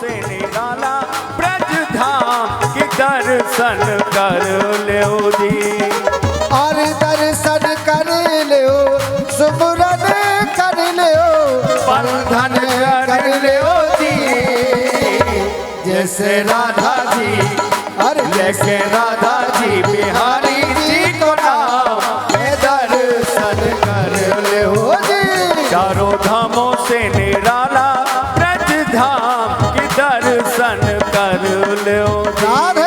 से निराला ब्रज धाम की दर्शन कर लो जी। और दर्शन कर लो, सुमरन कर लो, बंधन कर लो जी। जैसे राधा जी, अरे जैसे राधा जी बिहारी जी को नाम के दर्शन कर लो जी। चारों धामों से निराला ब्रज धाम की दर्शन कर लो जी। राधे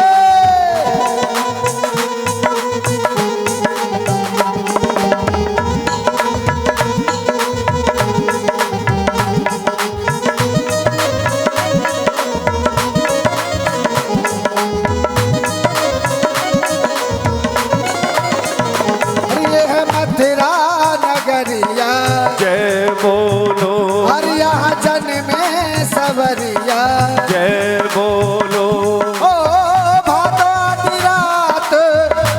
मथुरा नगरिया, जय बोलो हर यहाँ जन्मे सवरिया, जय बोलो ओ भादों रात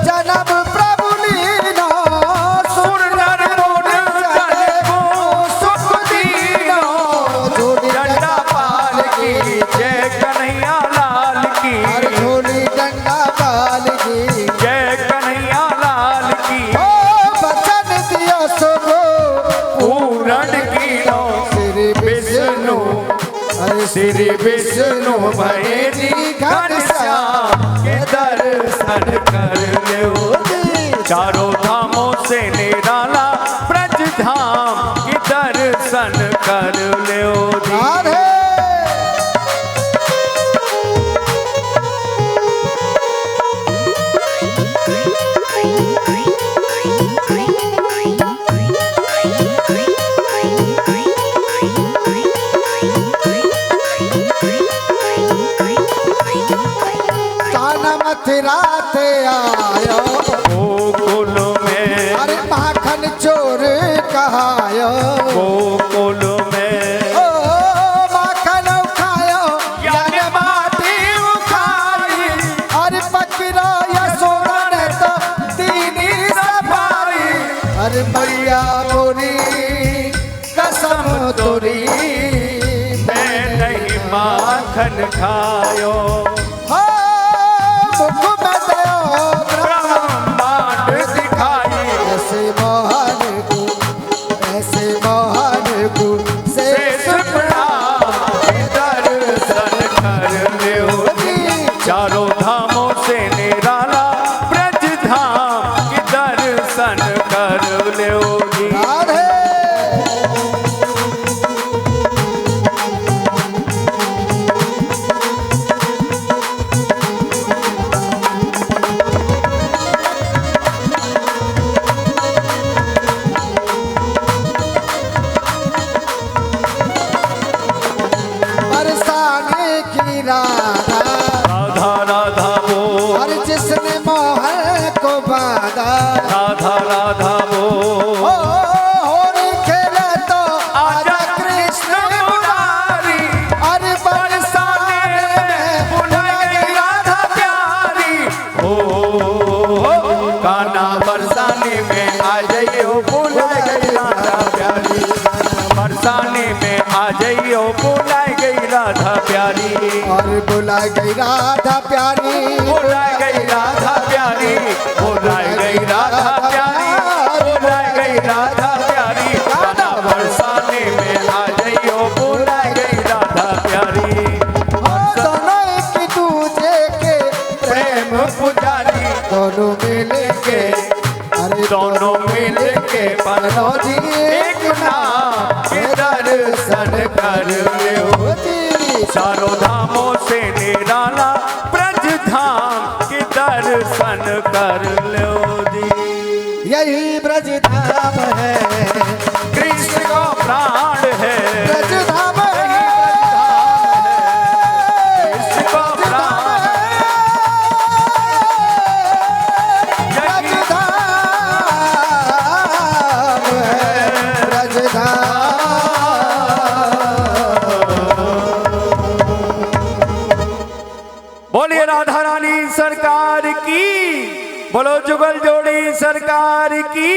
जन्म प्रभु लीना, सुर नर मुर जन को सुख दीनो। डंडा पाल की जय कन्हैया लाल की, झोली डंडा पाल की, जय कन्हैया लाल की। बचन दिया सुबो पूरण कीनो श्री विष्णु, श्री विष्णु भये जी घनश्याम के दर्शन कर लो जी। चारों धामों से निराला ब्रज धाम की दर्शन कर लो जी। राधे मथुरा से आयो गोकुल में, अरे माखन चोर कहायो, गोकुल में ओ माखन उठायो यानी माटी उखाई, अरे पकड़ो यशोदा ने तो दीनी सफारी, अरे मैया मोरी कसम तोरी मैं नहीं माखन खायो। मुख में दयो ब्रह्मांड दिखाई, ऐसे मोहन को, ऐसे मोहन को शेष दर्शन कर लो जी। चारों धामों से निराला ब्रज धाम की दर्शन कर लो जी। राधे राधा राधा राधा बोल, और जिसने मोहन को बांधा, राधा राधा बोल। होली खेले तो आजा कृष्ण मुरारी, अरे बरसाने में बुलाई राधा प्यारी। कान्हा बरसाने में आ जाइयो बुलाई राधा प्यारी, बरसाने में आ जाइयो बुलाई गई राधा प्यारी। और बुलाई गई राधा प्यारी, बुलाई गई राधा प्यारी, बुलाई गई राधा प्यारी, बुलाई गई राधा प्यारी। कान्हा बरसाने में आ जाइयो बुलाई गई राधा प्यारी। दोनों एक दूजे के प्रेम पुजारी, दोनों मिल के, अरे दोनों मिल के पनो जी एक नाम के दर्शन कर लो जी। चारों धामों से निराला ब्रज धाम के दर्शन कर लो जी। यही ब्रज धाम है, कृष्ण को प्राण है, ब्रज धाम है, कृष्ण को प्राण ब्रज धाम है, ब्रज धाम। बोलिए राधा रानी सरकार की, बोलो जुगल जोड़ी सरकार की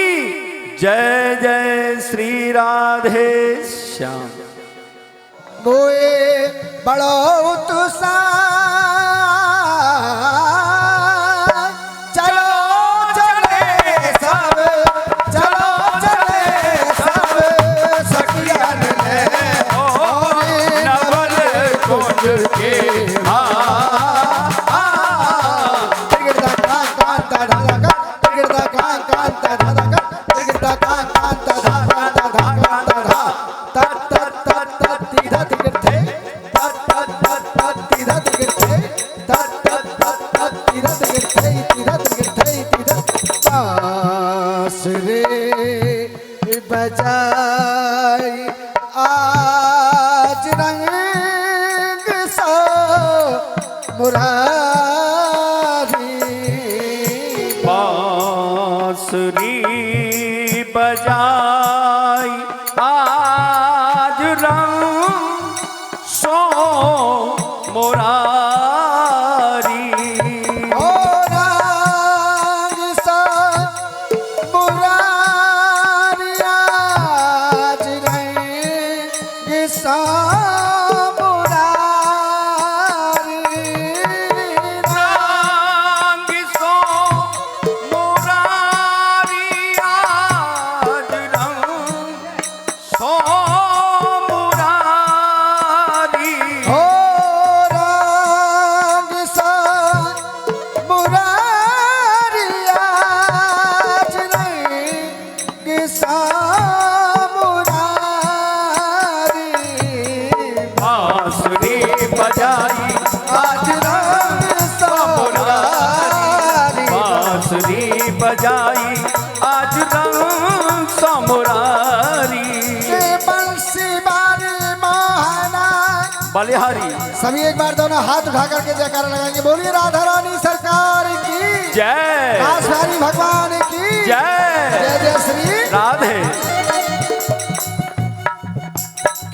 जय। जय श्री राधे श्याम। मोए बड़ो उत्साह चलो चले सब चलो चले सब सखियन ले नवल कुंज के गिरदा कांता ढाका गिरदा कांता ढाका गिरदा कांता ढाका ढाका तत तत तत तत तीधा तिगरथे तत तत तत तत तीधा तिगरथे तत तत तत तत तीधा तिगरथे तीधा तिगरथे तीधा बांसुरी बजाई आज रंग सो मुरारी बांसुरी बजाई आज रंग सो मुरारी ओ रंग सो मुरारी आज रंग सो मुरारी रंग सो मुरारी आज रंग सो मुरारी हो रंग सा मुरारी आज रंग सा मुरारी बांसुरी बजाई आज रंग सा मुरारी बांसुरी बजाई आज रंग सो मुरारी के बंसी बारी मोहना बलिहारी सभी एक बार दोनों हाथ उठा करके जयकारा लगाएंगे बोलिए राधा रानी सरकार की जय कासवारी भगवान की जय जय जय श्री राधे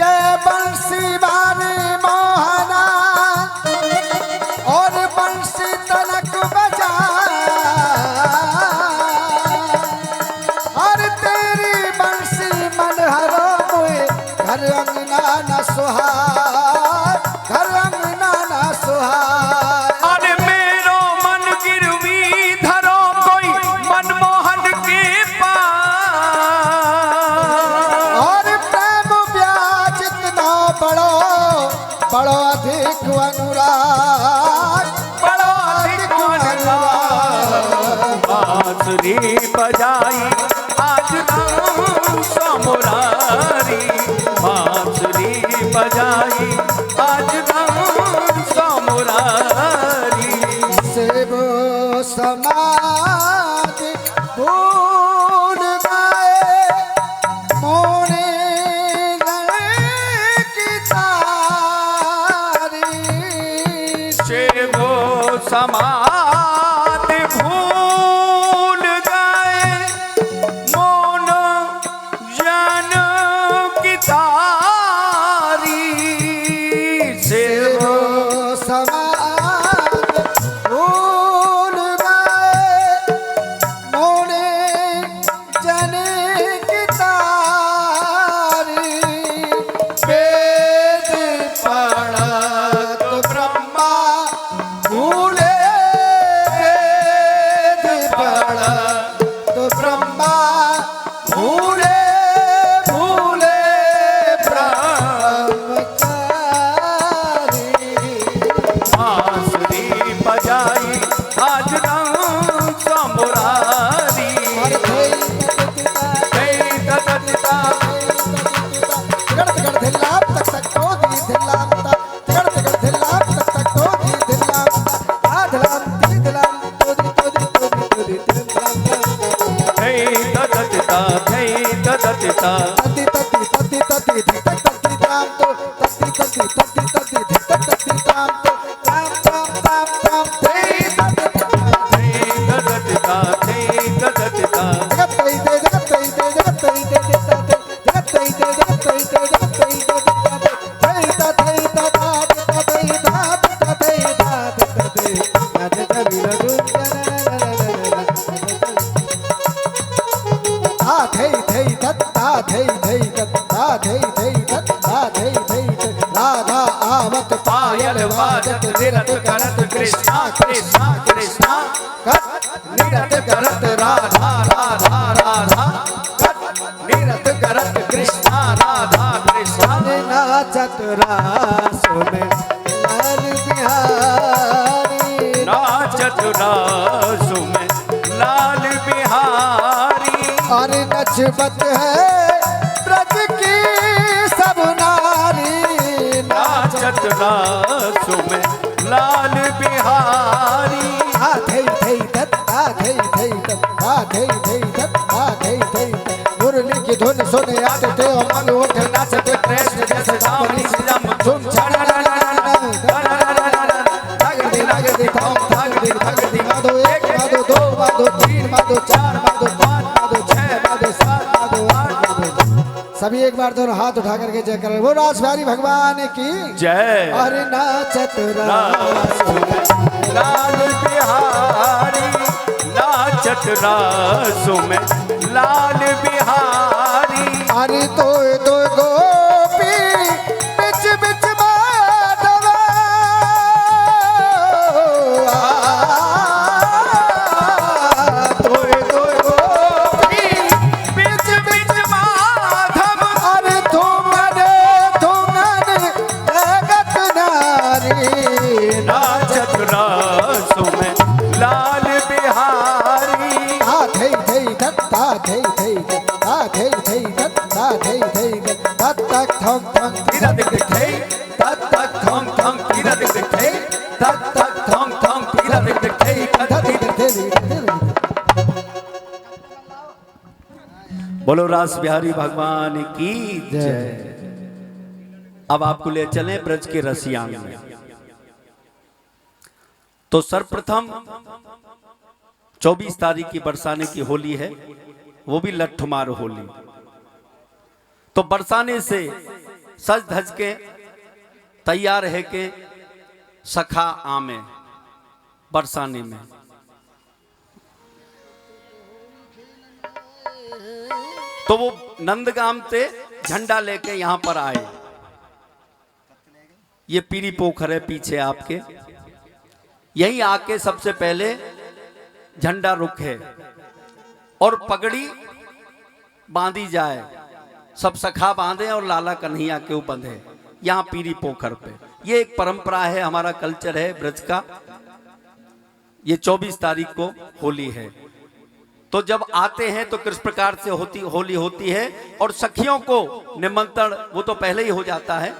के बंसी बारी मोहना और बंसी तनक बजा और तेरी बंसी मन हरो मोए घर अंगना न सुहार घर अंगना न सुहार अरे मेरो मन गिरवी धरो कोई मनमोहन के पास और प्रेम ब्याज इतना बड़ो बड़ो अधिक अनुराग बड़ो अधिक अनुराग। बांसुरी बजाई आज रंग सो मुरारी बांसुरी बजाई आज रंग सो मुरारी से वो समाज भूल गए मोने की तारी से वो समाध भूल गए मोन जन की तारी से वो समाज भूल गए मोने जने की तारी वेद पढ़ा तो ब्रह्मा भूले वेद पढ़ा तो ब्रह्मा भूले भूले ब्रह्मचारी बांसुरी बजाई आज रंग सो मुरारी जय दत्ता जय दत्ता राधा पायल बाजत निरत करत कृष्णा कृष्णा कृष्णा निरत करत राधा राधा राधा निरत करत कृष्णा राधा कृष्णा नाचत रास में लाल बिहारी नाचत रास में लाल बिहारी और नचबत है ब्रज की सब नारी नाचत रास में लाल बिहारी आधे धे दत आधे धे दत आधे धे दत आधे धे मुरली की धुन सुने आते थे मन उठ नाचते कृष्ण जैसे दामनी सिरम झूम छड़ा धागड़ी धागड़ी धाम धागड़ी धागड़ी माधो एक माधो दो माधो तीन माधो चार माधो पाँच माधो छह माधो सात माधो आठ माधो सभी एक बार दोनों हाथ उठा करके जय करें वो रास बिहारी भगवान की जय अरे नाचत रास में लाल बिहारी नाचत रास में लाल बिहारी अरे दो दो गोपी बिच बिच माधवा दो दो गोपी बिच बिच माधव अरे धूमन धूमन जगत नारी नाचत रास में लाल बिहारी आधे धे दत्ता धे धे दत्ता धे धे दत्ता धे धे दत्ता तक थम थम तीरा दिख दिख थे तत तक थम थम तीरा दिख दिख थे तत तक थम थम तीरा दिख दिख थे बोलो रास बिहारी भगवान की जय। अब आपको ले चले ब्रज के रसियान में। तो सर्वप्रथम 24 तारीख की बरसाने की होली है, वो भी लट्ठमार होली। तो बरसाने से सज धज के तैयार है के सखा आमे बरसाने में। तो वो नंदगाम से झंडा लेके यहां पर आए। ये पीरी पोखर है पीछे आपके, यहीं आके सबसे पहले झंडा रुक है और पगड़ी बांधी जाए, सब सखा बांधे और लाला कन्हैया के ऊपर बंधे यहाँ पीरी पोखर पे। ये एक परंपरा है, हमारा कल्चर है ब्रज का। ये 24 तारीख को होली है। तो जब आते हैं तो किस प्रकार से होली होती है, और सखियों को निमंत्रण वो तो पहले ही हो जाता है,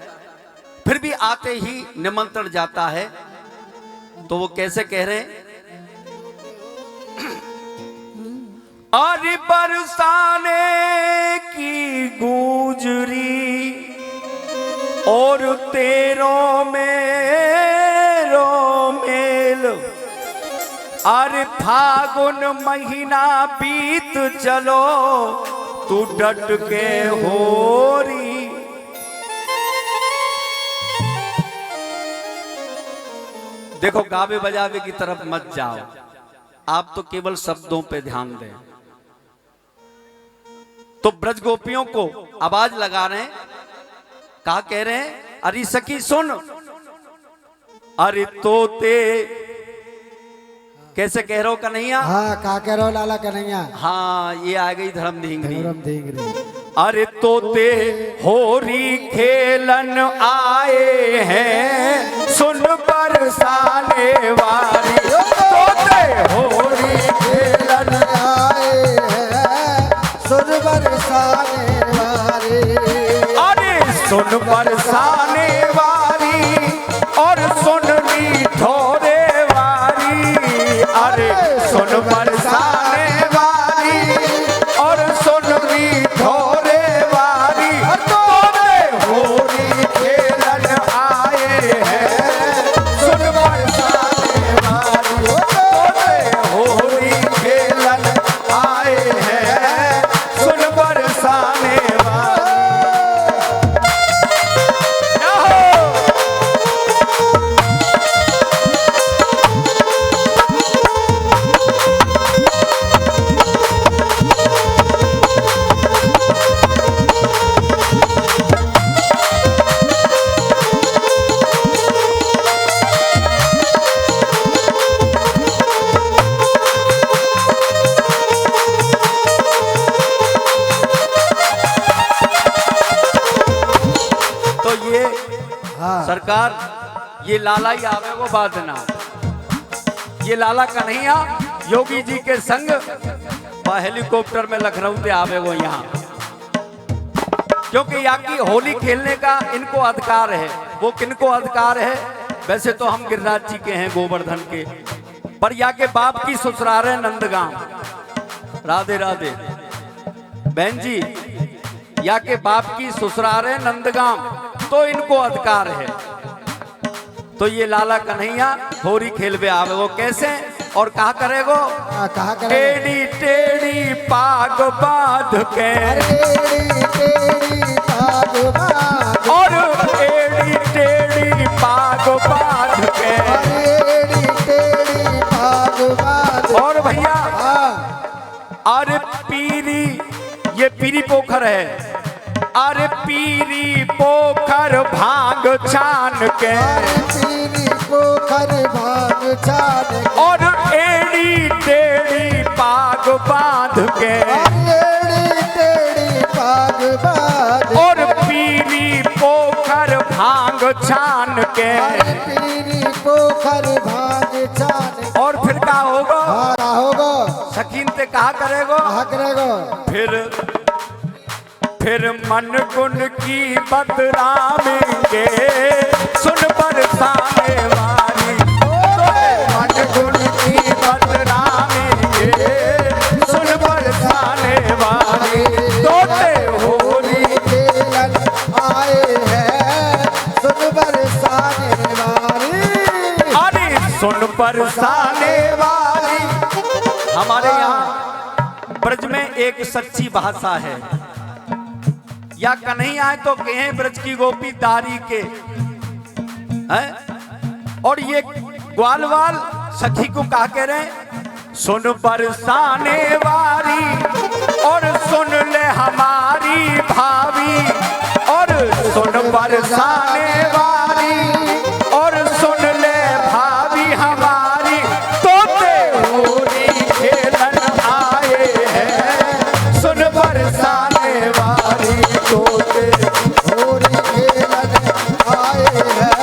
फिर भी आते ही निमंत्रण जाता है। तो वो कैसे कह रहे हैं, अरे बरसाने की गूंजरी और तेरों मेरो मेल, अरे फागुन महीना बीत चलो तू डट के होरी। देखो गावे बजावे की तरफ मत जाओ, आप तो केवल शब्दों पे ध्यान दें। तो ब्रज गोपियों को आवाज लगा रहे हैं, कहा कह रहे हैं, अरे सखी सुन, अरे तोते कैसे कह रहे हो कन्हैया। हाँ का कह रहे हो लाला कन्हैया। हाँ ये आ गई धर्म धींगरी। धर्म धींगरी। अरे तोते होरी खेलन आए हैं, सुन बरसाने वाली। तोते होरी खेलन आए हैं, सुन बरसाने वाली। अरे सुन बरसाने वाली और सुन मीठोरे वाली। अरे सुन बरसाने वाली और सुन मीठोरे वाली। तोते होली खेलन आए हैं, सुन बरसाने वाली। तोते होली खेलन आए हैं, सुन बरसाने वाली। हाँ। सरकार ये लाला ही आवे वो बात ना, ये लाला कन्हैया योगी जी के संग हेलीकॉप्टर में लखनऊ से आवे वो यहाँ, क्योंकि यहाँ की होली खेलने का इनको अधिकार है। वो किनको अधिकार है? वैसे तो हम गिरिराज जी के हैं, गोवर्धन के, पर यहाँ के बाप की ससुराल है नंदगांव। राधे राधे बहन जी, यहाँ के बाप की ससुराल है नंदगांव, तो इनको अधिकार है। तो ये लाला कन्हैया होली खेलवे आवे वो कैसे और कहा करेगो? कहा टेढ़ी टेढ़ी पाग बांध के, और टेढ़ी टेढ़ी पाग बांध के, और भैया अरे पीरी, ये पीरी पोखर है, अरे पीरी पोखर भांग छान के, और एड़ी टेढ़ी पाग बांध के, और पीरी पोखर भांग छान के, और फिर क्या होगा? शकीन ते कहा करेगो? फिर मन गुण की बदनामेंगे, सुन बरसाने वाली, मन गुण की बदनामेंगे, सुन बरसाने वाली, तोते होली खेलन आए हैं, सुन बरसाने वाली, अरे सुन बरसाने वाली। हमारे यहाँ ब्रज में एक सच्ची भाषा है, या कन्हैया आए तो कहें ब्रज की गोपी दारी के हैं, और ये ग्वालवाल सखी को कहा कह रहे हैं? सुन बरसाने वाली, और सुन ले हमारी भाभी, और सुन बरसाने वाली, और सुन ले भाभी हमारी, तोते होली खेलन आए हैं, सुन बरसाने वाली, तोते होली खेलन आए हैं,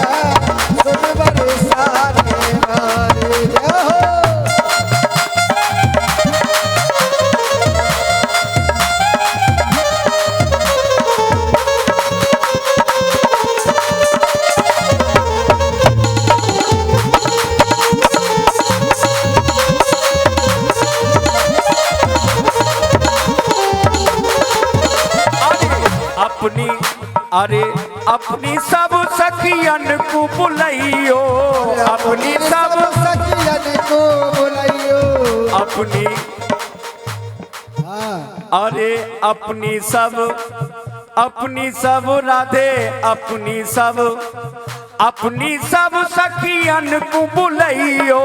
सुन बरसाने वाली। जय हो। अपनी, अरे अपनी सब सखियन को बुलाइयो, अपनी सब सखियन को बुलाइयो, अपनी, अरे अपनी सब राधे, अपनी सब सखियन को बुलाइयो,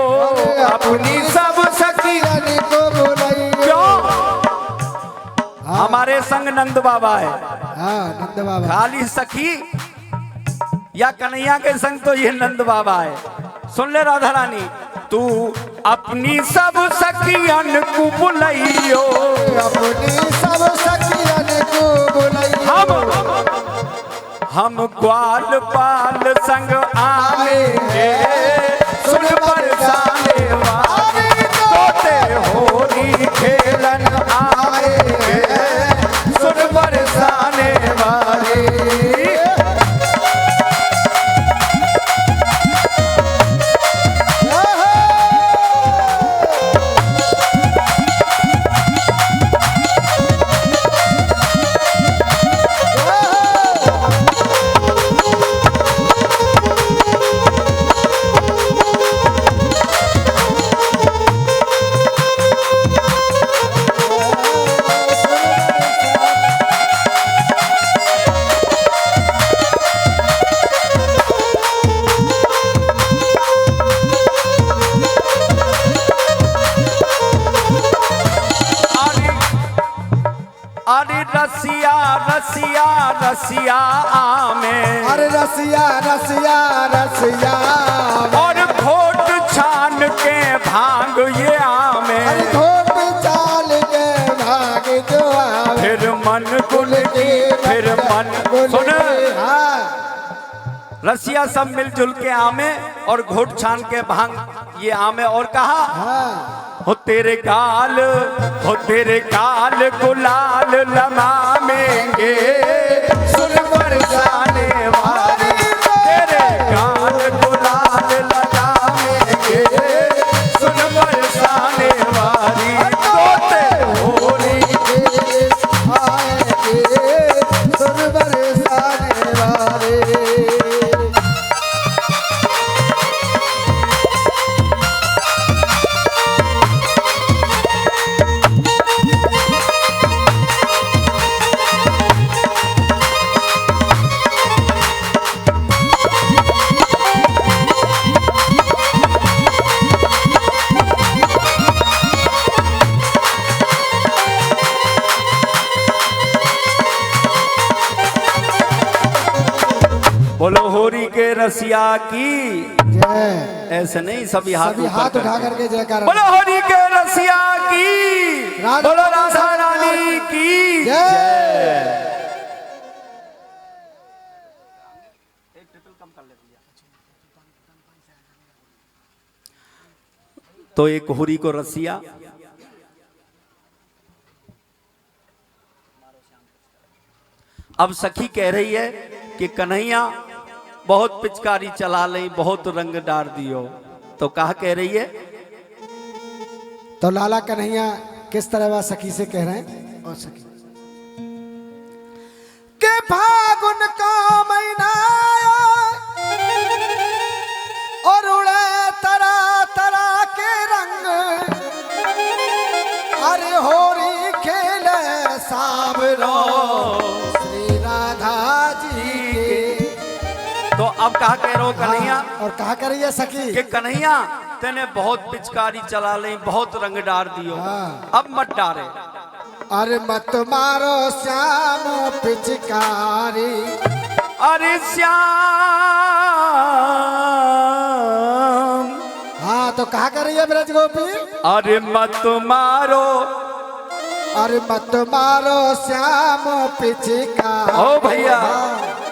अपनी सब सखियन को बुलाइयो। क्यों? हमारे संग नंद बाबा है, नंद बाबा। खाली सखी या कन्हैया के संग तो ये नंद बाबा है। सुन ले राधा रानी, तू अपनी सब सखियन को बुलाइयो, अपनी सब सखियन को बुलाइयो, हम ग्वाल पाल संग आवेंगे, सुन बरसाने वाली, तोते होली खेलन आएंगे, सुन बरसाने वाली। अरे रसिया रसिया रसिया आमे, अरे रसिया रसिया रसिया, और घोट छान के भांग ये आमे, अरे घोट चाल के भाग जो आवे, फिर मन गुल की, फिर मन गुल सुन, रसिया सब मिलजुल के आमे और घोट छान के भांग ये आमे और कहा हाँ हो तेरे गाल गुलाल लमामेंगे सुन बरसाने वाले तेरे गाल गुलाल लगामेंगे सुन बरसाने वाली तोते होली के आएंगे सुन बरसाने वाले। बोलो होरी के रसिया की जय। ऐसे नहीं सभी हाथ सभी हाथ उठा करके जयकार। बोलो होरी के रसिया की राधा बोलो राधा रानी की जय। तो एक होरी को रसिया अब सखी कह रही है कि कन्हैया बहुत पिचकारी चला ले बहुत रंग डार दियो। तो कहा कह रही है तो लाला कन्हैया किस तरह वह सखी से कह रहे हैं और सखी के फागुन का महीना और उड़े तरा तरा के रंग अरे होरी खेले सावरो श्री राधा जी के। तो अब कहा कह रहे हो कन्हैया और कहा कर रही है सखी कि कन्हैया तेने बहुत पिचकारी चला ले बहुत रंग डार दियो हाँ। अब मत डारे। अरे मत मारो श्याम पिचकारी अरे श्याम हाँ तो कहा कर रही है ब्रज गोपी अरे मत मारो अरे मत मारो श्याम पिचकारी। ओ भैया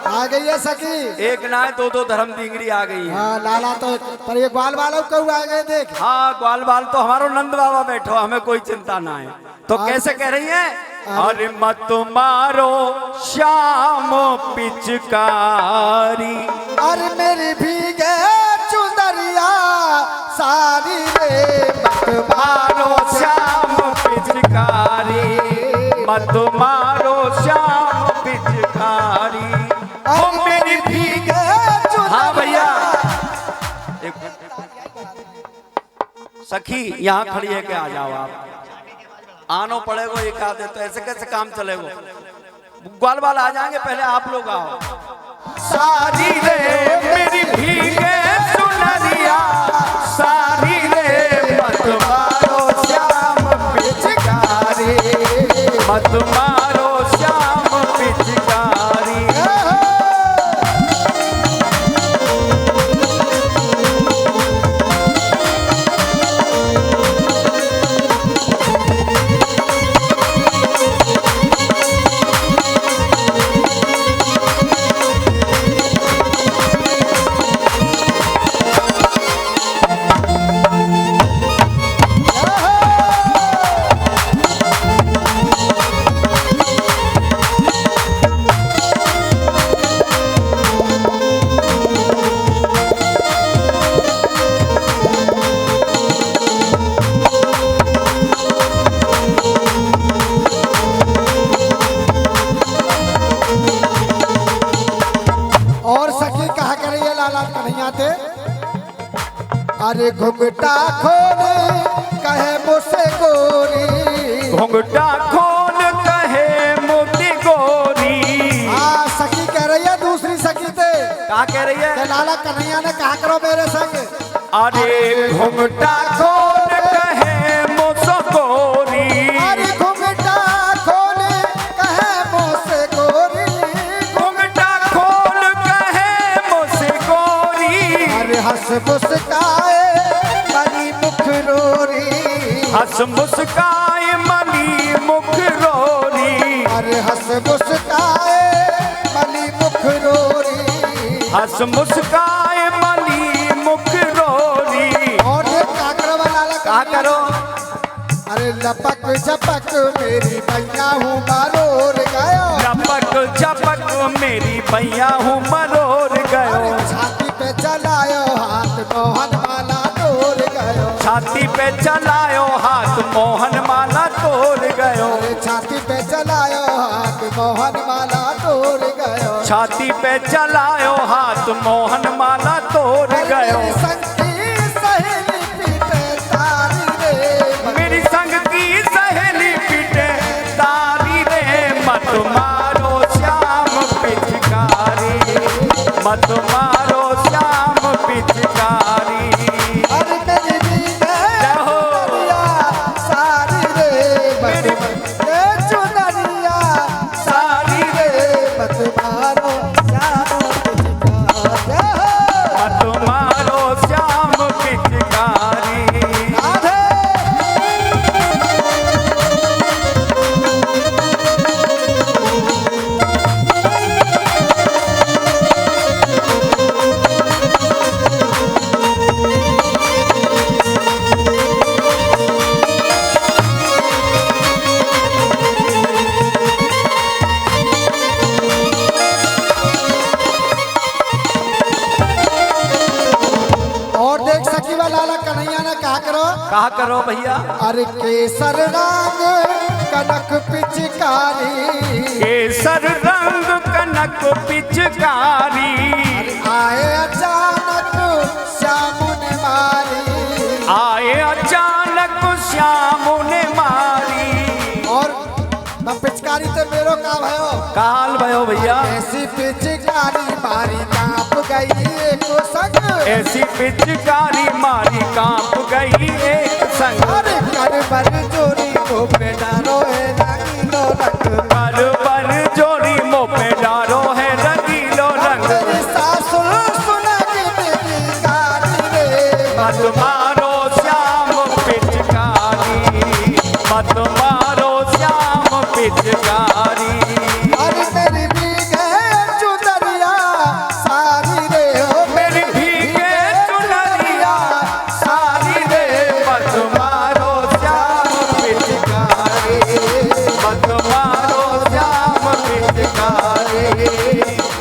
आ गई है सखी एक ना दो दो धर्म डिंगरी आ गई है। हाँ लाला तो पर ये ग्वाल वालों को आ गए देख। हाँ ग्वाल बाल तो हमारो नंद बाबा बैठो हमें कोई चिंता ना है। तो कैसे कह रही है अरे मत मारो श्याम पिचकारी अरे मेरी भीगे चुंदरिया सारी रे मत मारो श्याम पिचकारी मत मारो श्याम पिचकारी ओ मेरी भीगे हाँ भैया सखी यहाँ खड़ी है के आ जाओ आप आनो पड़ेगा एक आधे तो ऐसे कैसे काम चलेगा। ग्वाल बाल आ जाएंगे पहले आप लोग आओ। सारी रे मेरी भीगे सुनरिया सारी रे मत मारो श्याम पिचकारी मत मारो श्याम पिचकारी। और सखी कहा कर रही है लाला कन्हैया थे अरे घुंघटा खोले कहे मुझसे गोरी घुंघटा खोल कहे मोती गोरी। हाँ सखी कह रही है दूसरी सखी थे क्या कह रही है कि लाला कन्हैया ने कहा करो मेरे संग अरे घुंघटा खोल कहे मोसो गोरी अरे घुंघटा खोले कहे मुझसे गोरी घुंघटा खोल कहे मोसे गोरी अरे हंस मुस्काए मनी मुख रोरी हंस मुस्काए मनी मुख रोरी अरे हंस मुस्काए मनी मुख रोरी हंस मुस्काए मली मुख रोरी। और ये काकरा वाला क्या करो? अरे लपक झपक मेरी भैया हूँ मरोर गयो। लपक झपक मेरी भैया हूँ मरोर गयो। छाती पे चलायो हाथ मोहन माला तोड़ गयो। छाती पे चलायो हाथ मोहन माला तोड़ गयो। अरे छाती पे चलायो हाथ मोहन माला तोड़ गयो। छाती पे चलायो हाथ मोहन माला तोड़ गयो। मेरी संग की सहेली पीटे तारी रे। मेरी संग की सहेली पीटे तारी रे। मत मारो श्याम पिचकारी, मत मारो श्याम पिचकारी। अरे मेरी जय हो। सारी रे मत ये चुनरिया सारी रे मत मारो श्याम पिचकारी। मत मारो श्याम पिचकारी। राधे और देख सखी वाला कन्हैया ने कहा करो। कहा करो भैया। अरे केसर रंग कनक पिचकारी। केसर रंग कनक पिचकारी। आए अचानक श्याम ने मारी। आए अचानक श्याम ने मारी। और न पिचकारी ते मेरो का भयो। काल भयो भैया। ऐसी पिचकारी मारी कांप गई एक संग। ऐसी पिचकारी मारी कांप गई एक संग। अरे कर बर जोरी को पे डालो है रंगीलो रंग। पर जोड़ी मुँह पे डारो है रंगीलो रंग। मेरी सासुर सुना के मेरी गाली रे। मत मारो श्याम पिचकारी, मत मारो श्याम पिचकारी। अरे मेरी भीगे चुनरिया सारी रे हो। मेरी भीगे चुनरिया सारी रे। मत मारो श्याम पिचकारी, मत मारो श्याम पिचकारी,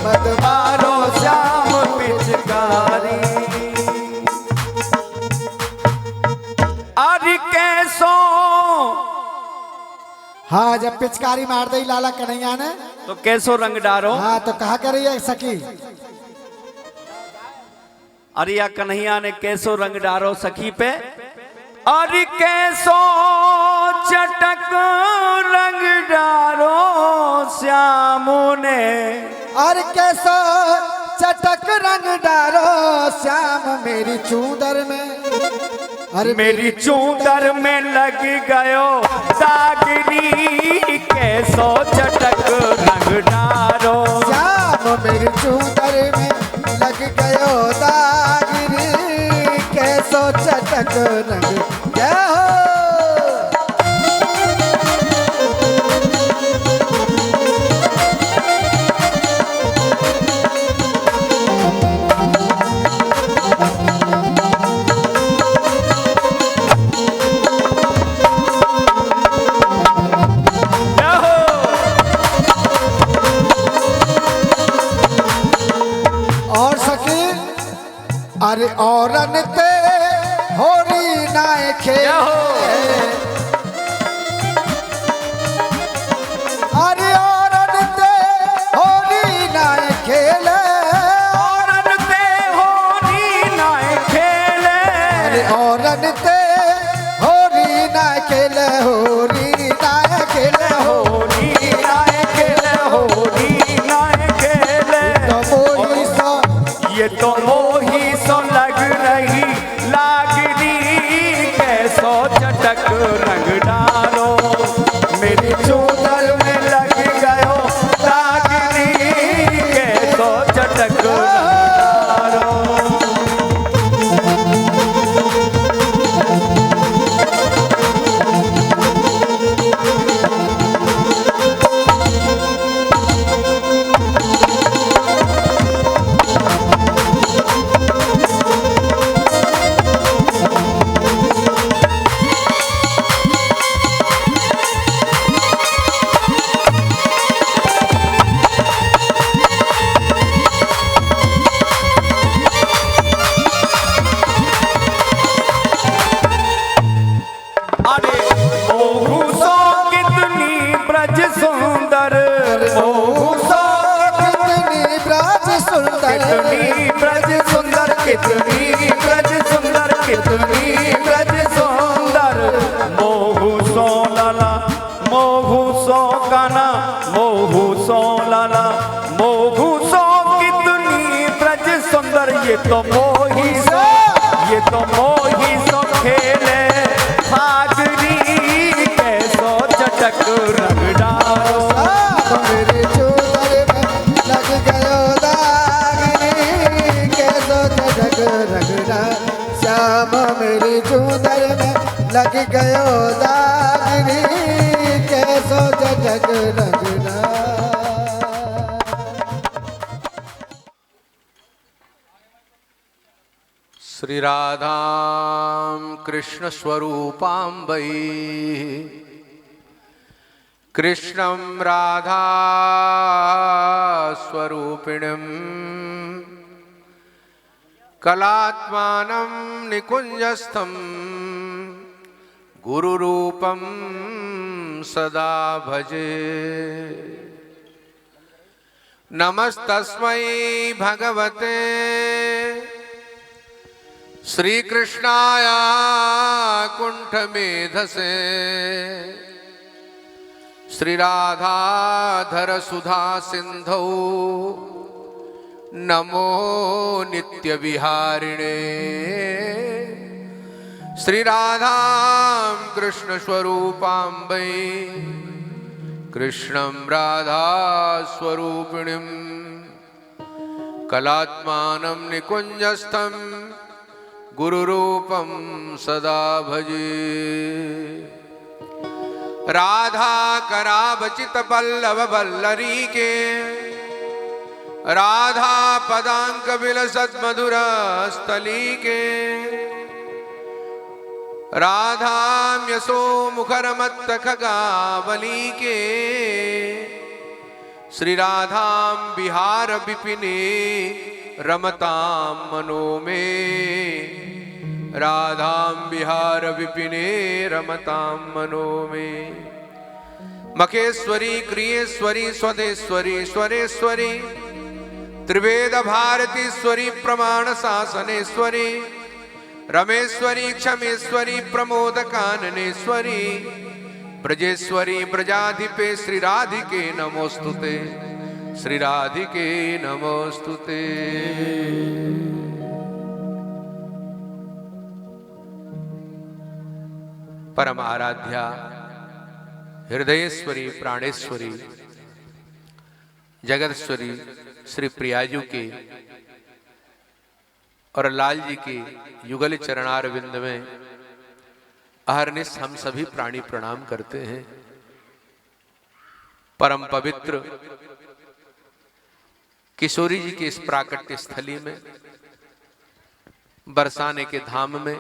मत मारो श्याम पिचकारी। अरे कैसो हाँ जब पिचकारी मार दी लाला कन्हैया ने तो कैसो रंग डारो। हाँ तो कहा करी है सखी। अरे या कन्हैया ने कैसो रंग डारो सखी पे। अरे कैसो चटक रंग डारो श्यामू ने। और कैसो चटक रंग डारो श्याम मेरी चूदर में। अरे मेरी चूदर में लग गयो दागनी। कैसो चटक रंग डारो। श्याम मेरी चूदर में लग गयो दागिरी। कैसो चटक रंग क्या हो। और सखी अरे औरन ते होरी नाय खेले। अरे औरन ते होरी नाय खेले। औरन ते होरी नाय खेले। अरे औरन ते होरी नाय खेले। होरी नाय खेले। होरी नाय खेले, होरी नाय खेले। तो मोही सो ये तो मोही सो लग रही लागनी। कैसो चटक रंग डालो। मेरी चूदर में लग गयो दागनी। कैसो चटक रंग डालो। ब्रज सुंदर कितनी ब्रज सुंदर कितनी ब्रज सुंदर मोहू सो लाला मोहू सो काना मोहू सो लाला मोहू सो कितनी ब्रज सुंदर ये तो मोही सो खेले फागरी कैसो चटक रगड़ा मेरे चूतर में लग गयो दागनी कैसो चटक रगड़ा श्याम मेरी चूतर में लग गयो दागनी कैसो चटक रगड़ा। श्री राधाम कृष्ण स्वरूपां वै कृष्णं राधा स्वरूपिणीं कलात्मानं निकुञ्जस्थं गुरुरूपं सदा भजे। नमस्तस्मै भगवते श्री कृष्णाय कुंठ मेधसे श्री राधाधर सुधा सिंधौ नमो नित्य विहारिणे। श्री राधां कृष्ण स्वरूपां वै कृष्णं राधा स्वरूपिणीं कलात्मानं निकुञ्जस्थं गुरुरूपं सदा भजे। राधा करावचित पल्लव बल्लरी के राधा पदांक विलसत मधुर स्थली के राधा यशो मुखर मत्त खगावली के श्री राधां बिहार विपिने रमतां मनो में राधां बिहार विपिने रमतां मनो में। मखेश्वरी क्रियेश्वरी स्वदेश्वरी स्वरेश्वरी त्रिवेद भारतीश्वरी प्रमाण शासनेश्वरी रमेश्वरी क्षमेश्वरी प्रमोद काननेश्वरी ब्रजेश्वरी ब्रजाधिपे श्री राधिके नमोस्तुते श्री राधिके नमोस्तुते। परम आराध्या हृदयेश्वरी प्राणेश्वरी जगदश्वरी श्री प्रियाजू के और लाल जी के युगल चरणार विंद में अहरनिश हम सभी प्राणी प्रणाम करते हैं। परम पवित्र किशोरी जी के इस प्राकट्य स्थली में बरसाने के धाम में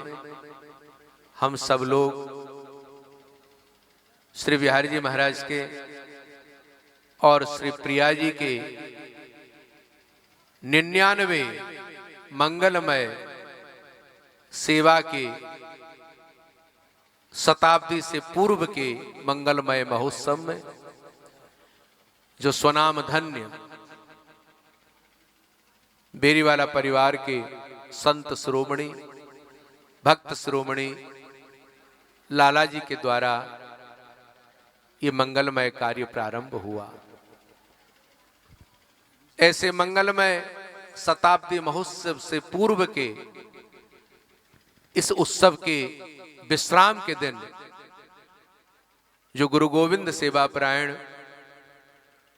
हम सब लोग श्री बिहारी जी महाराज के और श्री प्रिया जी के 99 मंगलमय सेवा के शताब्दी से पूर्व के मंगलमय महोत्सव में जो स्वनाम धन्य बेरीवाला परिवार के संत शिरोमणि भक्त शिरोमणि लाला जी के द्वारा ये मंगलमय कार्य प्रारंभ हुआ। ऐसे मंगलमय शताब्दी महोत्सव से पूर्व के इस उत्सव के विश्राम के दिन जो गुरु गोविंद सेवा परायण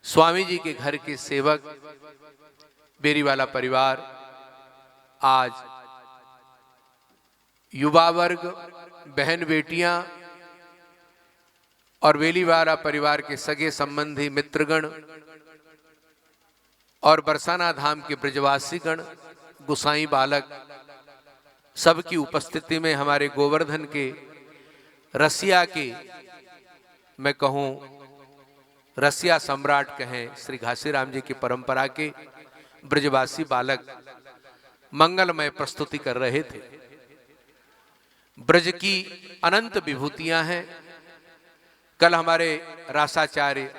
स्वामी जी के घर के सेवक बेरीवाला परिवार आज युवा वर्ग बहन बेटियां और बेरीवाला परिवार के सगे संबंधी मित्रगण और बरसाना धाम के ब्रजवासी गण गुसाई बालक सबकी उपस्थिति में हमारे गोवर्धन के रसिया के मैं कहूं रसिया सम्राट कहें श्री घासीराम जी की परंपरा के ब्रजवासी बालक मंगलमय प्रस्तुति कर रहे थे। ब्रज की अनंत विभूतियां हैं। कल हमारे रासाचार्य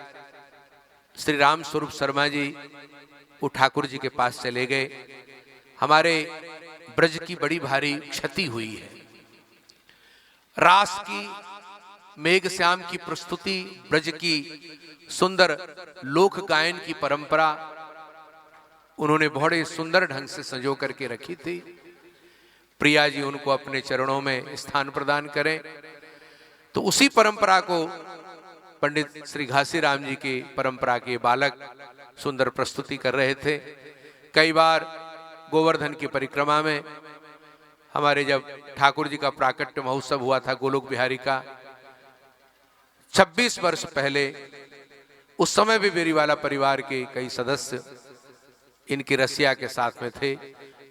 श्री राम स्वरूप शर्मा जी वो ठाकुर जी के पास चले गए। हमारे ब्रज की बड़ी भारी क्षति हुई है। रास की, मेघ श्याम की प्रस्तुति, ब्रज की सुंदर लोक गायन की परंपरा उन्होंने बड़े सुंदर ढंग से संजो करके रखी थी। प्रिया जी उनको अपने चरणों में स्थान प्रदान करें। तो उसी परंपरा को पंडित श्री घासीराम जी की परंपरा के बालक सुंदर प्रस्तुति कर रहे थे। कई बार गोवर्धन की परिक्रमा में हमारे जब ठाकुर जी का प्राकट्य महोत्सव हुआ था गोलोक बिहारी का 26 वर्ष पहले, उस समय भी बेरीवाला परिवार के कई सदस्य इनकी रसिया के साथ में थे।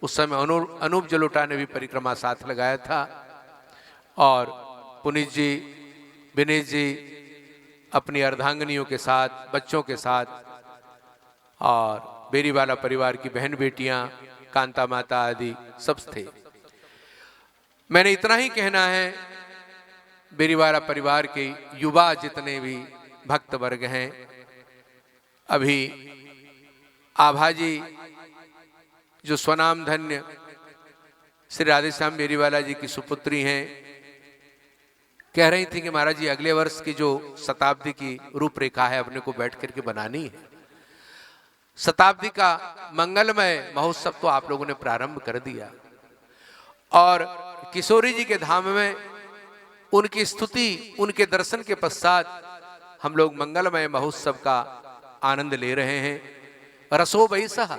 उस समय अनूप जलोटा ने भी परिक्रमा साथ लगाया था और पुनीत जी, विनीत जी अपनी अर्धांगनियों के साथ, बच्चों के साथ, और बेरीवाला परिवार की बहन बेटियां, कांता माता आदि सब थे। मैंने इतना ही कहना है, बेरीवाला परिवार के युवा जितने भी भक्त वर्ग हैं, अभी आभाजी जो स्वनाम धन्य श्री राधेश्याम बेरीवाला जी की सुपुत्री हैं, कह रही थी कि महाराज जी अगले वर्ष की जो शताब्दी की रूपरेखा है अपने को बैठ करके बनानी है। शताब्दी का मंगलमय महोत्सव तो आप लोगों ने प्रारंभ कर दिया और किशोरी जी के धाम में उनकी स्तुति, उनके दर्शन के पश्चात हम लोग मंगलमय महोत्सव का आनंद ले रहे हैं। रसो वैसा,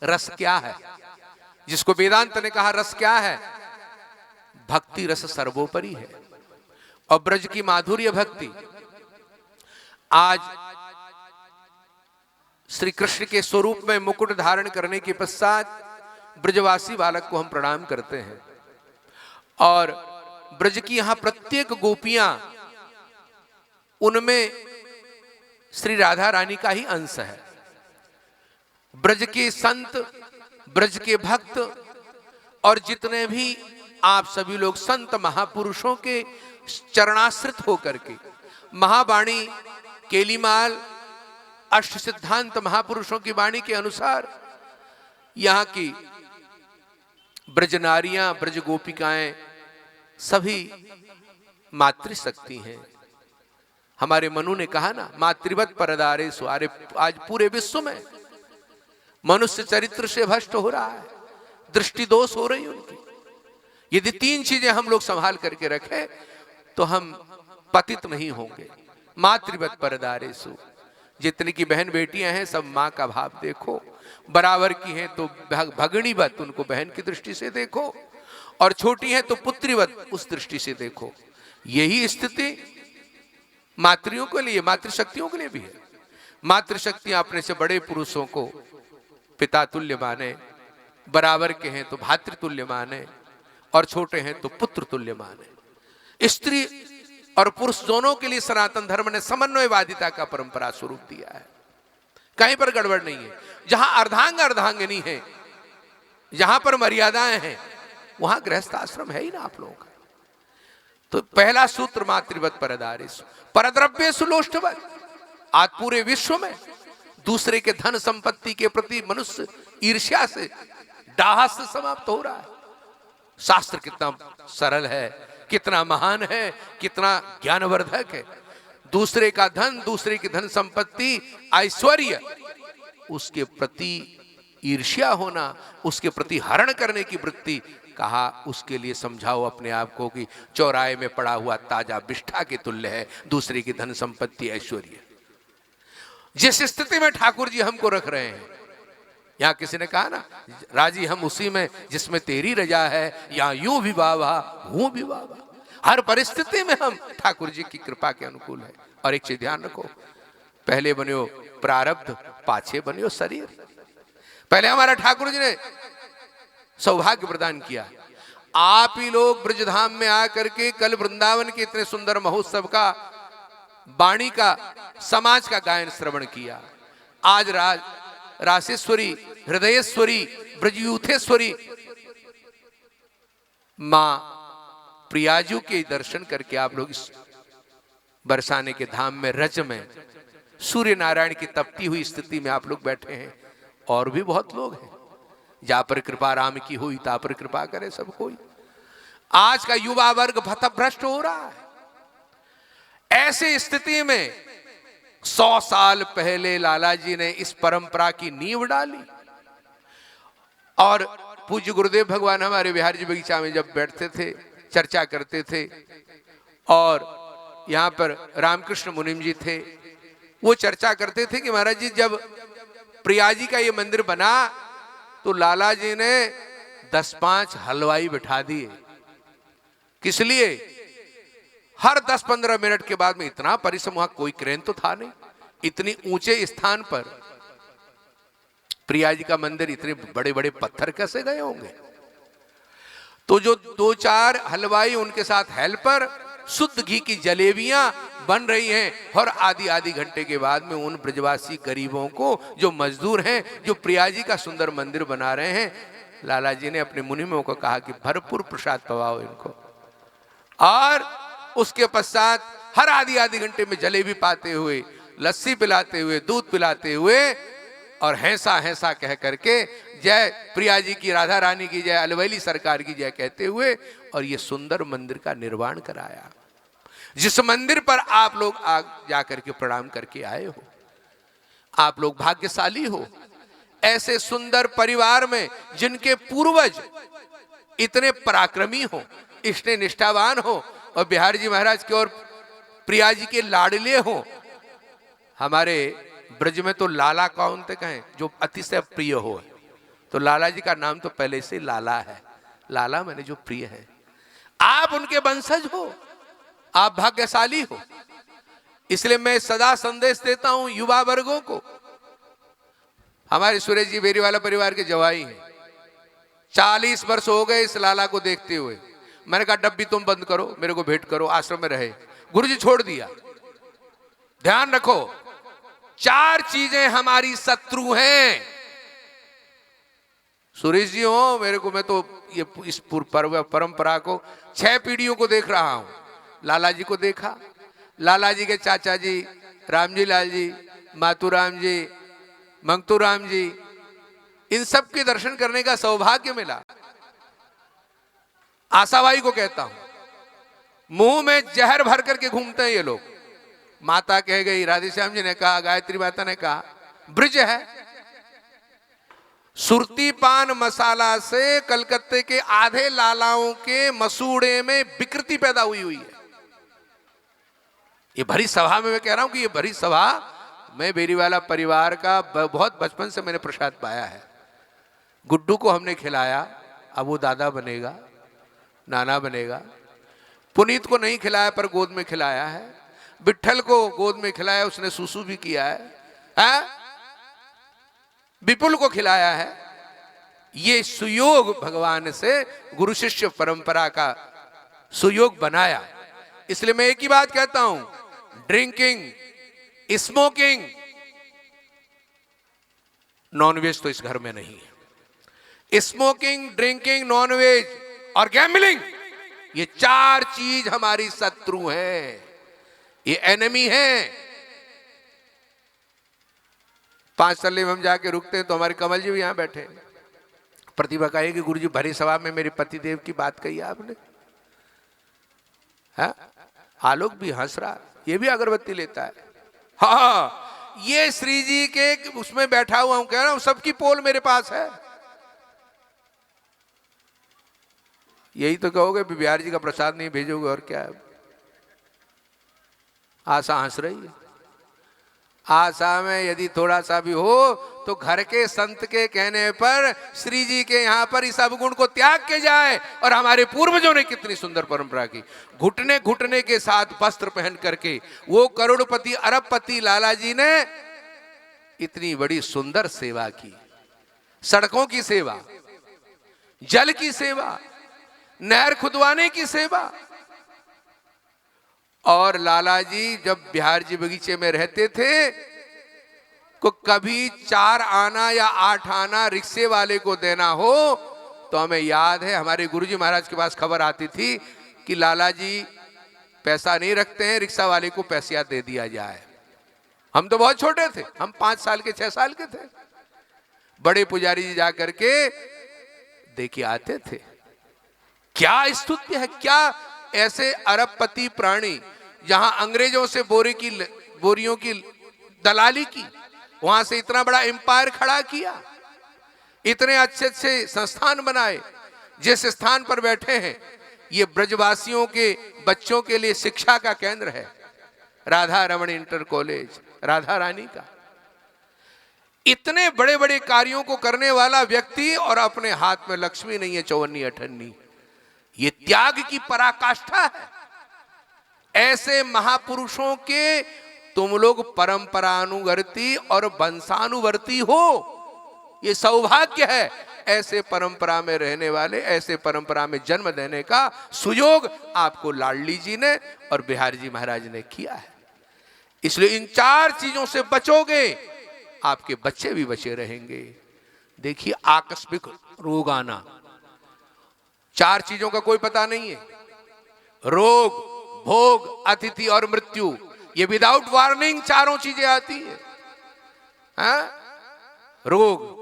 रस क्या है? जिसको वेदांत ने कहा रस क्या है? भक्ति रस सर्वोपरि है। और ब्रज की माधुर्य भक्ति, आज श्री कृष्ण के स्वरूप में मुकुट धारण करने के पश्चात ब्रजवासी बालक को हम प्रणाम करते हैं और ब्रज की यहां प्रत्येक गोपियां, उनमें श्री राधा रानी का ही अंश है। ब्रज के संत, ब्रज के भक्त और जितने भी आप सभी लोग संत महापुरुषों के चरणाश्रित होकर के, महावाणी केलीमाल अष्ट सिद्धांत महापुरुषों की वाणी के अनुसार यहाँ की ब्रज नारियां, ब्रज गोपिकाएं सभी मातृशक्ति हैं। हमारे मनु ने कहा ना, मातृवत परदारे सुआरे। आज पूरे विश्व में मनुष्य चरित्र से भ्रष्ट हो रहा है, दृष्टि दोष हो रही उनकी। यदि तीन चीजें हम लोग संभाल करके रखें तो हम पतित नहीं होंगे। मातृवत परदारे सु, जितनी की बहन बेटियां हैं सब माँ का भाव देखो, बराबर की हैं तो भगणीवत उनको बहन की दृष्टि से देखो, और छोटी हैं तो पुत्रीवत उस दृष्टि से देखो। यही स्थिति मातृयों के लिए, मातृशक्तियों के लिए भी है। मातृशक्तियां अपने से बड़े पुरुषों को पिता तुल्य माने, बराबर के हैं तो भातृतुल्य माने, और छोटे हैं तो पुत्र तुल्य माने। स्त्री और पुरुष दोनों के लिए सनातन धर्म ने समन्वयवादिता का परंपरा स्वरूप दिया है। कहीं पर गड़बड़ नहीं है। जहां अर्धांग अर्धांगिनी है, जहां पर मर्यादाएं हैं, वहां गृहस्थ आश्रम है ही ना आप लोगों का। तो पहला सूत्र मातृवत परदारेषु, परद्रव्येषु लोष्टवत्। आज पूरे विश्व में दूसरे के धन संपत्ति के प्रति मनुष्य ईर्ष्या से, डाह से समाप्त हो रहा है। शास्त्र कितना सरल है, कितना महान है, कितना ज्ञानवर्धक है। दूसरे का धन, दूसरे की धन संपत्ति, ऐश्वर्य, उसके प्रति ईर्ष्या होना, उसके प्रति हरण करने की वृत्ति, कहा उसके लिए समझाओ अपने आप को कि चौराहे में पड़ा हुआ ताजा बिष्ठा के तुल्य है दूसरे की धन संपत्ति, ऐश्वर्य। जिस स्थिति में ठाकुर जी हमको रख रहे हैं, यहाँ किसी ने कहा ना, राजी हम उसी में जिसमें तेरी रजा है, या यूं भी बाबा हूं भी बाबा। हर परिस्थिति में हम ठाकुर जी की कृपा के अनुकूल है। और एक चीज ध्यान रखो, पहले बनियो प्रारब्ध, पाछे बनियो शरीर। पहले हमारा ठाकुर जी ने सौभाग्य प्रदान किया, आप ही लोग ब्रजधाम में आकर के कल वृंदावन के इतने सुंदर महोत्सव का, वाणी का, समाज का गायन श्रवण किया। आज रासेश्वरी, हृदयेश्वरी, ब्रजयूथेश्वरी मां प्रियाजू के दर्शन करके आप लोग इस बरसाने के धाम में, रज में, सूर्य नारायण की तपती हुई स्थिति में आप लोग बैठे हैं। और भी बहुत लोग हैं, जा पर कृपा राम की हुई ता पर कृपा करे सब कोई। आज का युवा वर्ग पथभ्रष्ट हो रहा है। ऐसी स्थिति में 100 साल पहले लाला जी ने इस परंपरा की नींव डाली। और पूज्य गुरुदेव भगवान हमारे बिहारी जी बगीचा में जब बैठते थे, चर्चा करते थे, और यहां पर रामकृष्ण मुनिम जी थे, वो चर्चा करते थे कि महाराज जी जब प्रिया जी का ये मंदिर बना तो लाला जी ने 10-5 हलवाई बिठा दिए। किस लिए? हर 10-15 मिनट के बाद में इतना परिश्रम, वहां कोई क्रेन तो था नहीं, इतनी ऊंचे स्थान पर प्रिया जी का मंदिर, इतने बड़े बड़े पत्थर कैसे गए होंगे? तो जो 2-4 हलवाई, उनके साथ हेल्पर, शुद्ध घी की जलेबियां बन रही हैं, और आधी घंटे के बाद में उन ब्रजवासी गरीबों को, जो मजदूर हैं, जो प्रिया जी का सुंदर मंदिर बना रहे हैं, लाला जी ने अपने मुनिमों को कहा कि भरपूर प्रसाद पवाओ इनको। और उसके पश्चात हर आधी घंटे में जलेबी पाते हुए, लस्सी पिलाते हुए, दूध पिलाते हुए, और हैसा कह करके जय प्रिया जी की, राधा रानी की जय, अलवैली सरकार की जय कहते हुए, और ये सुंदर मंदिर का निर्माण कराया। जिस मंदिर पर आप लोग जाकर के प्रणाम करके आए हो, आप लोग भाग्यशाली हो। ऐसे सुंदर परिवार में जिनके पूर्वज इतने पराक्रमी हो, इतने निष्ठावान हो, और बिहारी जी महाराज के और प्रिया जी के लाडले हो। हमारे ब्रज में तो लाला कौन थे कहें, जो अतिशय प्रिय हो, तो लाला जी का नाम तो पहले से लाला है। लाला मैंने जो प्रिय है, आप उनके वंशज हो, आप भाग्यशाली हो। इसलिए मैं सदा संदेश देता हूं युवा वर्गों को। हमारे सुरेश जी बेरीवाला परिवार के जवाई हैं, 40 वर्ष हो गए इस लाला को देखते हुए। मैंने कहा डब्बी तुम बंद करो, मेरे को भेंट करो, आश्रम में रहे। गुरुजी छोड़ दिया। ध्यान रखो, 4 चीजें हमारी शत्रु हैं। सुरेश जी हो, मेरे को, मैं तो ये इस परंपरा को 6 पीढ़ियों को देख रहा हूं। लाला जी को देखा, लाला जी के चाचा जी रामजी लाल जी, मातूराम जी, मंगतूराम जी, इन सब के दर्शन करने का सौभाग्य मिला। आशाबाई को कहता हूं, मुंह में जहर भर करके घूमते हैं ये लोग। माता कह गई, राधेश्याम जी ने कहा, गायत्री माता ने कहा, ब्रिज है। सुरती पान मसाला से कलकत्ते के आधे लालाओं के मसूड़े में विकृति पैदा हुई है। ये भरी सभा में मैं कह रहा हूं कि ये भरी सभा, मैं बेरीवाला परिवार का बहुत बचपन से मैंने प्रसाद पाया है। गुड्डू को हमने खिलाया, अब वो दादा बनेगा, नाना बनेगा। पुनीत को नहीं खिलाया पर गोद में खिलाया है। विट्ठल को गोद में खिलाया, उसने सुसु भी किया है? विपुल को खिलाया है। ये सुयोग भगवान से गुरु शिष्य परंपरा का सुयोग बनाया। इसलिए मैं एक ही बात कहता हूं, ड्रिंकिंग, स्मोकिंग, नॉनवेज तो इस घर में नहीं है। स्मोकिंग, ड्रिंकिंग, नॉनवेज और गैम्बलिंग, ये 4 चीज हमारी शत्रु हैं, ये एनिमी है। 5 तल्ले में हम जाके रुकते हैं तो हमारे कमल जी भी यहां बैठे। प्रतिभा कहे कि गुरुजी भरी सभा में मेरे पति देव की बात कही आपने। है? आलोक भी हंस रहा, ये भी अगरबत्ती लेता है। हाँ, ये श्री जी के उसमें बैठा हुआ हूं, कह रहा हूं सबकी पोल मेरे पास है। यही तो कहोगे बिहार जी का प्रसाद नहीं भेजोगे, और क्या है? आशा हंस रही है। आशा में यदि थोड़ा सा भी हो तो घर के संत के कहने पर श्री जी के यहाँ पर इस अवगुण को त्याग के जाए। और हमारे पूर्वजों ने कितनी सुंदर परंपरा की, घुटने घुटने के साथ वस्त्र पहन करके वो करोड़पति अरबपति लाला जी ने इतनी बड़ी सुंदर सेवा की। सड़कों की सेवा, जल की सेवा, नहर खुदवाने की सेवा। और लाला जी जब बिहार जी बगीचे में रहते थे को कभी 4 आना या 8 आना रिक्शे वाले को देना हो तो हमें याद है हमारे गुरुजी महाराज के पास खबर आती थी कि लाला जी पैसा नहीं रखते हैं, रिक्शा वाले को पैसा दे दिया जाए। हम तो बहुत छोटे थे, हम 5 साल के 6 साल के थे। बड़े पुजारी जी जाकर के देखिए आते थे। क्या स्तुत्य है, क्या ऐसे अरबपति प्राणी जहां अंग्रेजों से बोरियों की दलाली की, वहां से इतना बड़ा एम्पायर खड़ा किया, इतने अच्छे अच्छे संस्थान बनाए। जिस स्थान पर बैठे हैं ये ब्रजवासियों के बच्चों के लिए शिक्षा का केंद्र है, राधा रमण इंटर कॉलेज, राधा रानी का। इतने बड़े बड़े कार्यों को करने वाला व्यक्ति और अपने हाथ में लक्ष्मी नहीं है, चौवन्नी अठन्नी। ये त्याग की पराकाष्ठा है। ऐसे महापुरुषों के तुम लोग परंपरानुवर्ती और वंशानुवर्ती हो, ये सौभाग्य है। ऐसे परंपरा में रहने वाले, ऐसे परंपरा में जन्म देने का सुयोग आपको लाडली जी ने और बिहारी जी महाराज ने किया है। इसलिए इन 4 चीजों से बचोगे, आपके बच्चे भी बचे रहेंगे। देखिए आकस्मिक रोग आना, 4 चीजों का कोई पता नहीं है। रोग, भोग, अतिथि और मृत्यु, ये विदाउट वार्निंग चारों चीजें आती है। रोग,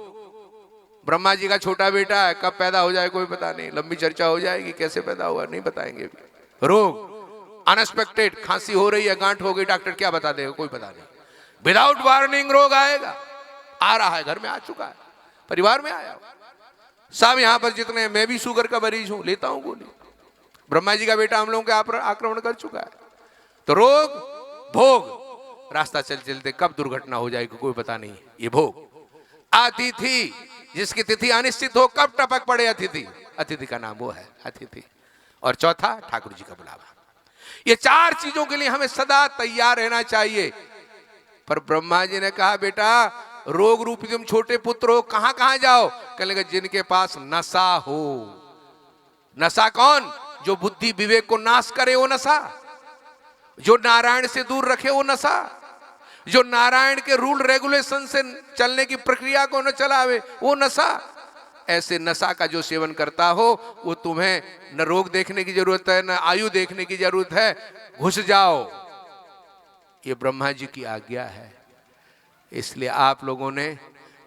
ब्रह्मा जी का छोटा बेटा है, कब पैदा हो जाए कोई पता नहीं, लंबी चर्चा हो जाएगी, कैसे पैदा हुआ नहीं बताएंगे अभी। रोग अनएक्सपेक्टेड, खांसी हो रही है, गांठ हो गई, डॉक्टर क्या बता देगा कोई पता नहीं। विदाउट वार्निंग रोग आएगा, आ रहा है, घर में आ चुका है, परिवार में आया। सब यहां पर जितने हैं, मैं भी शुगर का मरीज हूं, लेता हूं गोली। ब्रह्मा जी का बेटा हम लोगों के आक्रमण कर चुका है। तो रोग, भोग, रास्ता चल चलते कब दुर्घटना हो जाएगी कोई पता नहीं, ये भोग। अतिथि, जिसकी तिथि अनिश्चित हो, कब टपक पड़े अतिथि, अतिथि का नाम वो है अतिथि। और चौथा ठाकुर जी का बुलावा। ये 4 चीजों के लिए हमें सदा तैयार रहना चाहिए। पर ब्रह्मा जी ने कहा बेटा रोग रूपी तुम छोटे पुत्र हो, कहां कहां जाओ? कहने लगे जिनके पास नशा हो। नशा कौन? जो बुद्धि विवेक को नाश करे वो नशा, जो नारायण से दूर रखे वो नशा, जो नारायण के रूल रेगुलेशन से चलने की प्रक्रिया को न चलावे वो नशा। ऐसे नशा का जो सेवन करता हो वो तुम्हें न रोग देखने की जरूरत है, न आयु देखने की जरूरत है, घुस जाओ। ये ब्रह्मा जी की आज्ञा है। इसलिए आप लोगों ने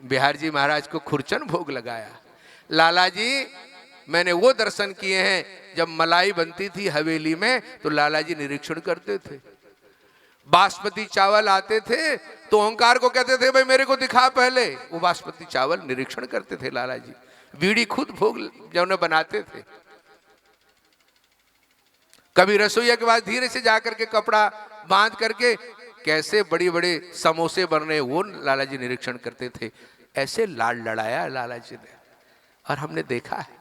बिहार जी महाराज को खुरचन भोग लगाया। लाला जी, मैंने वो दर्शन किए हैं जब मलाई बनती थी हवेली में तो लाला जी निरीक्षण करते थे। बासमती चावल आते थे तो ओंकार को कहते थे भाई मेरे को दिखा पहले, वो बासमती चावल निरीक्षण करते थे लाला जी। बीड़ी खुद भोग जो न बनाते थे। कभी रसोईया के बाद धीरे से जाकर के कपड़ा बांध करके कैसे बड़ी बड़े समोसे बन रहे वो लाला जी निरीक्षण करते थे। ऐसे लाड लड़ाया लाला जी ने और हमने देखा है।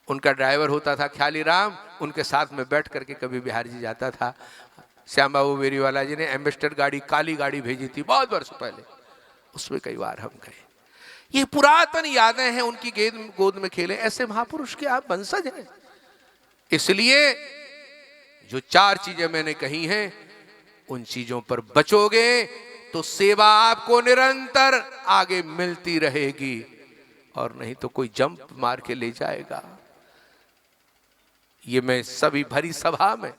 उनका ड्राइवर होता था ख्याली राम, उनके साथ में बैठ करके कभी बिहार जी जाता था। श्याम बाबू बेरीवाला जी ने एम्बेसडर गाड़ी, काली गाड़ी भेजी थी बहुत वर्ष पहले, उसमें कई बार हम गए। ये पुरातन यादें हैं, उनकी गोद में खेले। ऐसे महापुरुष के आप वंशज हैं। इसलिए जो 4 चीजें मैंने कही हैं उन चीजों पर बचोगे तो सेवा आपको निरंतर आगे मिलती रहेगी, और नहीं तो कोई जंप मार के ले जाएगा। ये मैं सभी भरी सभा में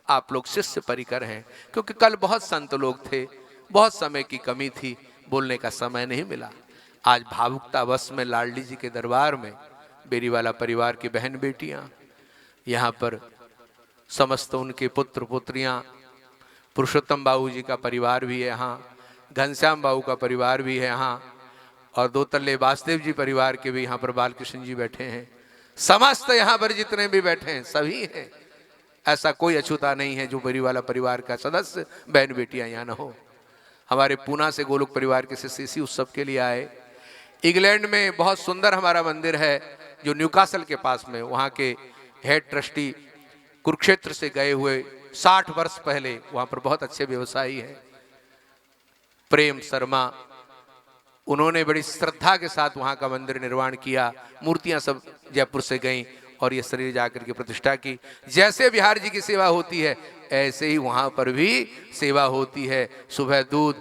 आप लोग शिष्य परिकर हैं, क्योंकि कल बहुत संत लोग थे, बहुत समय की कमी थी, बोलने का समय नहीं मिला। आज भावुकता वश में लाडली जी के दरबार में बेरीवाला परिवार की बहन बेटियां, यहाँ पर समस्त उनके पुत्र पुत्रियां, पुरुषोत्तम बाबू जी का परिवार भी है यहाँ, घनश्याम बाबू का परिवार भी है यहाँ, और 2 तल्ले वासुदेव जी परिवार के भी यहाँ पर बालकृष्ण जी बैठे हैं। समस्त यहाँ पर जितने भी बैठे हैं सभी हैं। ऐसा कोई अछूता नहीं है जो बेरीवाला परिवार का सदस्य बहन बेटियां यहाँ न हो। हमारे पूना से गोलोक परिवार के शिष्य इसी उत्सव के लिए आए। इंग्लैंड में बहुत सुंदर हमारा मंदिर है जो न्यूकासल के पास में, वहाँ के हेड ट्रस्टी कुरुक्षेत्र से गए हुए 60 वर्ष पहले, वहाँ पर बहुत अच्छे व्यवसायी हैं प्रेम शर्मा, उन्होंने बड़ी श्रद्धा के साथ वहाँ का मंदिर निर्माण किया। मूर्तियाँ सब जयपुर से गईं और ये शरीर जाकर के प्रतिष्ठा की। जैसे बिहार जी की सेवा होती है ऐसे ही वहाँ पर भी सेवा होती है। सुबह दूध,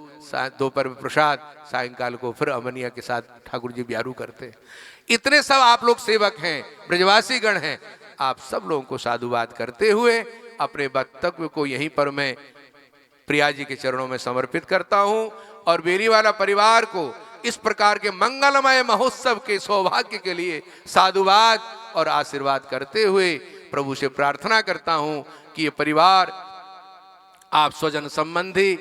दोपहर में प्रसाद, सायंकाल को फिर अमनिया के साथ ठाकुर जी ब्यारू करते हैं। इतने सब आप लोग सेवक हैं, ब्रजवासी गण हैं। आप सब लोगों को साधुवाद करते हुए अपने वक्तव्य को यहीं पर मैं प्रिया जी के चरणों में समर्पित करता हूँ, और बेरीवाला परिवार को इस प्रकार के मंगलमय महोत्सव के सौभाग्य के लिए साधुवाद और आशीर्वाद करते हुए प्रभु से प्रार्थना करता हूं कि ये परिवार आप स्वजन संबंधी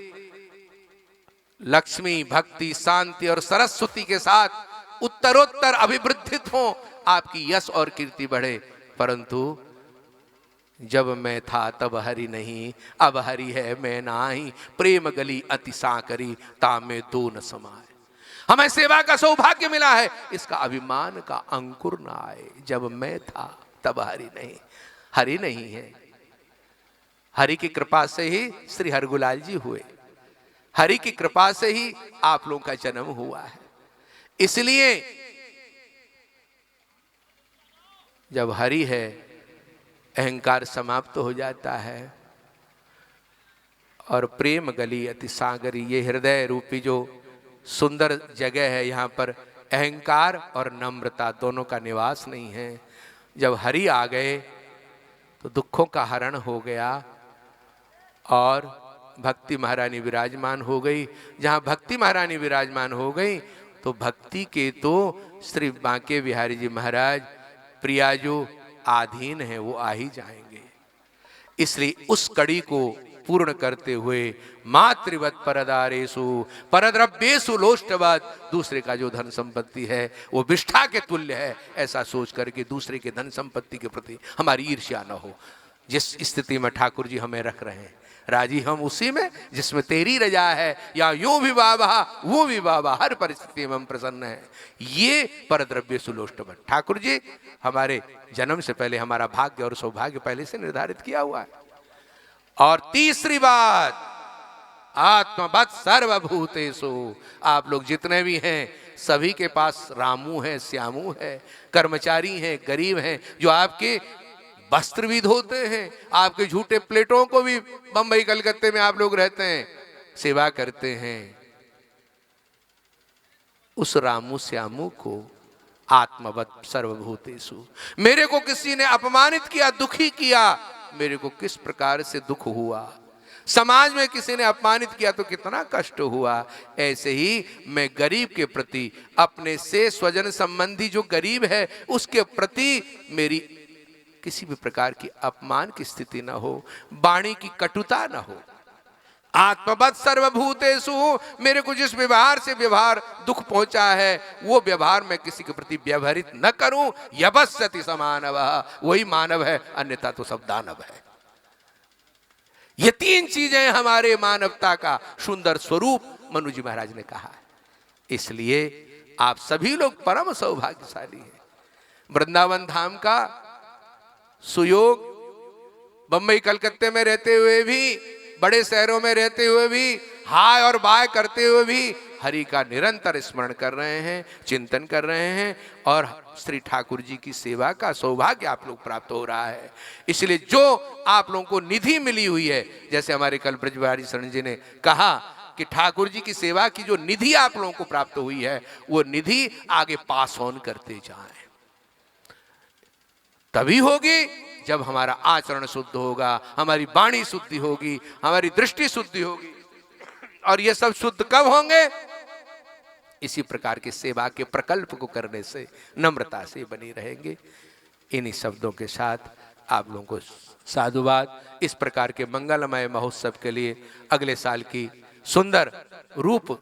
लक्ष्मी, भक्ति, शांति और सरस्वती के साथ उत्तरोत्तर अभिवृद्धित हो, आपकी यश और कीर्ति बढ़े। परंतु जब मैं था तब हरि नहीं, अब हरि है मैं नाही, प्रेम गली अति साकरी तामे दो न समाए। हमें सेवा का सौभाग्य मिला है, इसका अभिमान का अंकुर ना आए। जब मैं था तब हरि नहीं, हरि नहीं है। हरि की कृपा से ही श्री हरगुलाल जी हुए, हरि की कृपा से ही आप लोगों का जन्म हुआ है। इसलिए जब हरि है अहंकार समाप्त हो जाता है और प्रेम गली अति सागरी, ये हृदय रूपी जो सुंदर जगह है, यहाँ पर अहंकार और नम्रता दोनों का निवास नहीं है। जब हरि आ गए तो दुखों का हरण हो गया और भक्ति महारानी विराजमान हो गई। जहाँ भक्ति महारानी विराजमान हो गई तो भक्ति के तो श्री बांके बिहारी जी महाराज प्रिया जो आधीन है वो आ ही जाएंगे। इसलिए उस कड़ी को पूर्ण करते हुए मातृवत परदारेषु परद्रव्येषु लोष्टवत, दूसरे का जो धन संपत्ति है वो विष्ठा के तुल्य है, ऐसा सोच करके दूसरे के धन संपत्ति के प्रति हमारी ईर्ष्या न हो। जिस स्थिति में ठाकुर जी हमें रख रहे हैं, राजी हम उसी में जिसमें तेरी रजा है, या यूं भी बाबा वो भी बाबा, हर परिस्थिति में हम प्रसन्न हैं। ये परद्रव्य सुलोष्टवत, ठाकुर जी हमारे जन्म से पहले हमारा भाग्य और सौभाग्य पहले से निर्धारित किया हुआ है। और तीसरी बात, आत्मवत् सर्वभूतेषु, आप लोग जितने भी हैं सभी के पास रामू है, श्यामू है, कर्मचारी हैं, गरीब हैं, जो आपके वस्त्र भी धोते हैं, आपके झूठे प्लेटों को भी बंबई कलकत्ते में आप लोग रहते हैं, सेवा करते हैं। उस रामू श्यामू को आत्मवत् सर्वभूतेषु, मेरे को किसी ने अपमानित किया, दुखी किया, मेरे को किस प्रकार से दुख हुआ, समाज में किसी ने अपमानित किया तो कितना कष्ट हुआ, ऐसे ही मैं गरीब के प्रति, अपने से स्वजन संबंधी जो गरीब है उसके प्रति मेरी किसी भी प्रकार की अपमान की स्थिति ना हो, वाणी की कटुता ना हो। आत्मवत् सर्वभूतेषु, मेरे को जिस व्यवहार से व्यवहार दुख पहुंचा है वो व्यवहार मैं किसी के प्रति व्यवहारित न करूं। यवस्यति समानवः, वही मानव है, अन्यथा तो सब दानव है। ये तीन चीजें हमारे मानवता का सुंदर स्वरूप मनु जी महाराज ने कहा है। इसलिए आप सभी लोग परम सौभाग्यशाली हैं। वृंदावन धाम का सुयोग, बंबई कलकत्ते में रहते हुए भी, बड़े शहरों में रहते हुए भी, हाय और बाय करते हुए भी हरि का निरंतर स्मरण कर रहे हैं, चिंतन कर रहे हैं और श्री ठाकुर जी की सेवा का सौभाग्य आप लोग प्राप्त हो रहा है। इसलिए जो आप लोगों को निधि मिली हुई है, जैसे हमारे कल ब्रजबिहारी शरण जी ने कहा कि ठाकुर जी की सेवा की जो निधि आप लोगों को प्राप्त हुई है वो निधि आगे पास ऑन करते जाएं। तभी होगी जब हमारा आचरण शुद्ध होगा, हमारी वाणी शुद्धि होगी, हमारी दृष्टि शुद्धि होगी। और ये सब शुद्ध कब होंगे? इसी प्रकार की सेवा के प्रकल्प को करने से, नम्रता से बनी रहेंगे। इन्हीं शब्दों के साथ आप लोगों को साधुवाद। इस प्रकार के मंगलमय महोत्सव के लिए अगले साल की सुंदर रूप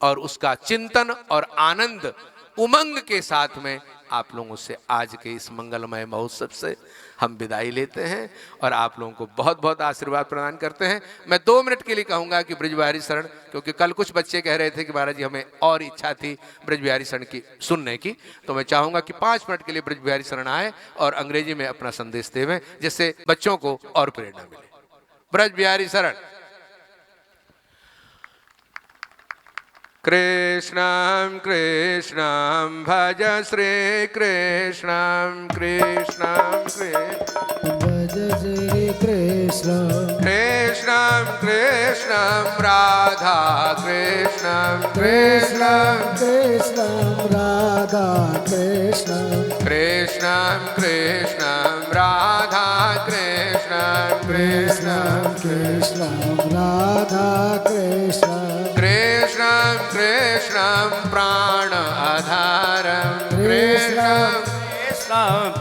और उसका चिंतन और आनंद उमंग के साथ में आप लोगों से आज के इस मंगलमय महोत्सव से हम विदाई लेते हैं और आप लोगों को बहुत बहुत आशीर्वाद प्रदान करते हैं। मैं 2 मिनट के लिए कहूँगा कि ब्रजबिहारी शरण, क्योंकि कल कुछ बच्चे कह रहे थे कि महाराज जी हमें और इच्छा थी ब्रजबिहारी शरण की सुनने की, तो मैं चाहूँगा कि 5 मिनट के लिए ब्रजबिहारी शरण आए और अंग्रेजी में अपना संदेश देवें, जिससे बच्चों को और प्रेरणा मिले। ब्रजबिहारी शरण। कृष्णं कृष्णं भज श्री कृष्णं कृष्णं भज श्री कृष्ण कृष्णं कृष्णं राधा कृष्णं कृष्णं कृष्णं राधा कृष्णं कृष्णं कृष्णं राधा कृष्णं कृष्णं कृष्णं राधा कृष्णं कृष्णं कृष्णं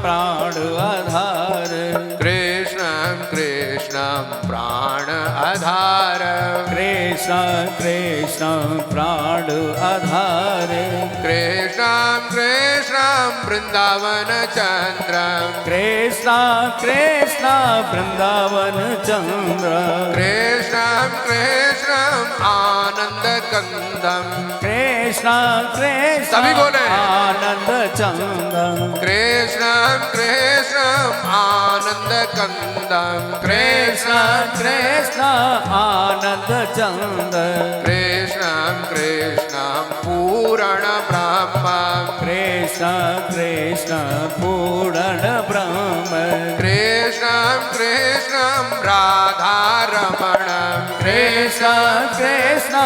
प्राण आधार कृष्णं कृष्णं प्राण आधार कृष्ण कृष्ण प्राण आधार कृष्णं कृष्णं वृंदावन चंद्रं कृष्ण कृष्ण वृंदावन चंद्र कृष्णं कृष्णं आनंद कंदम कृष्ण कृष्ण सभी बोले। आनंद चंदन कृष्णं कृष्णं आनंद कंदम कृष्ण कृष्ण आनंद चंदन कृष्णं कृष्णं पूर्ण ब्रह्म कृष्ण कृष्ण पूर्ण ब्रह्म कृष्णं कृष्णं राधा रमणं कृष्ण कृष्ण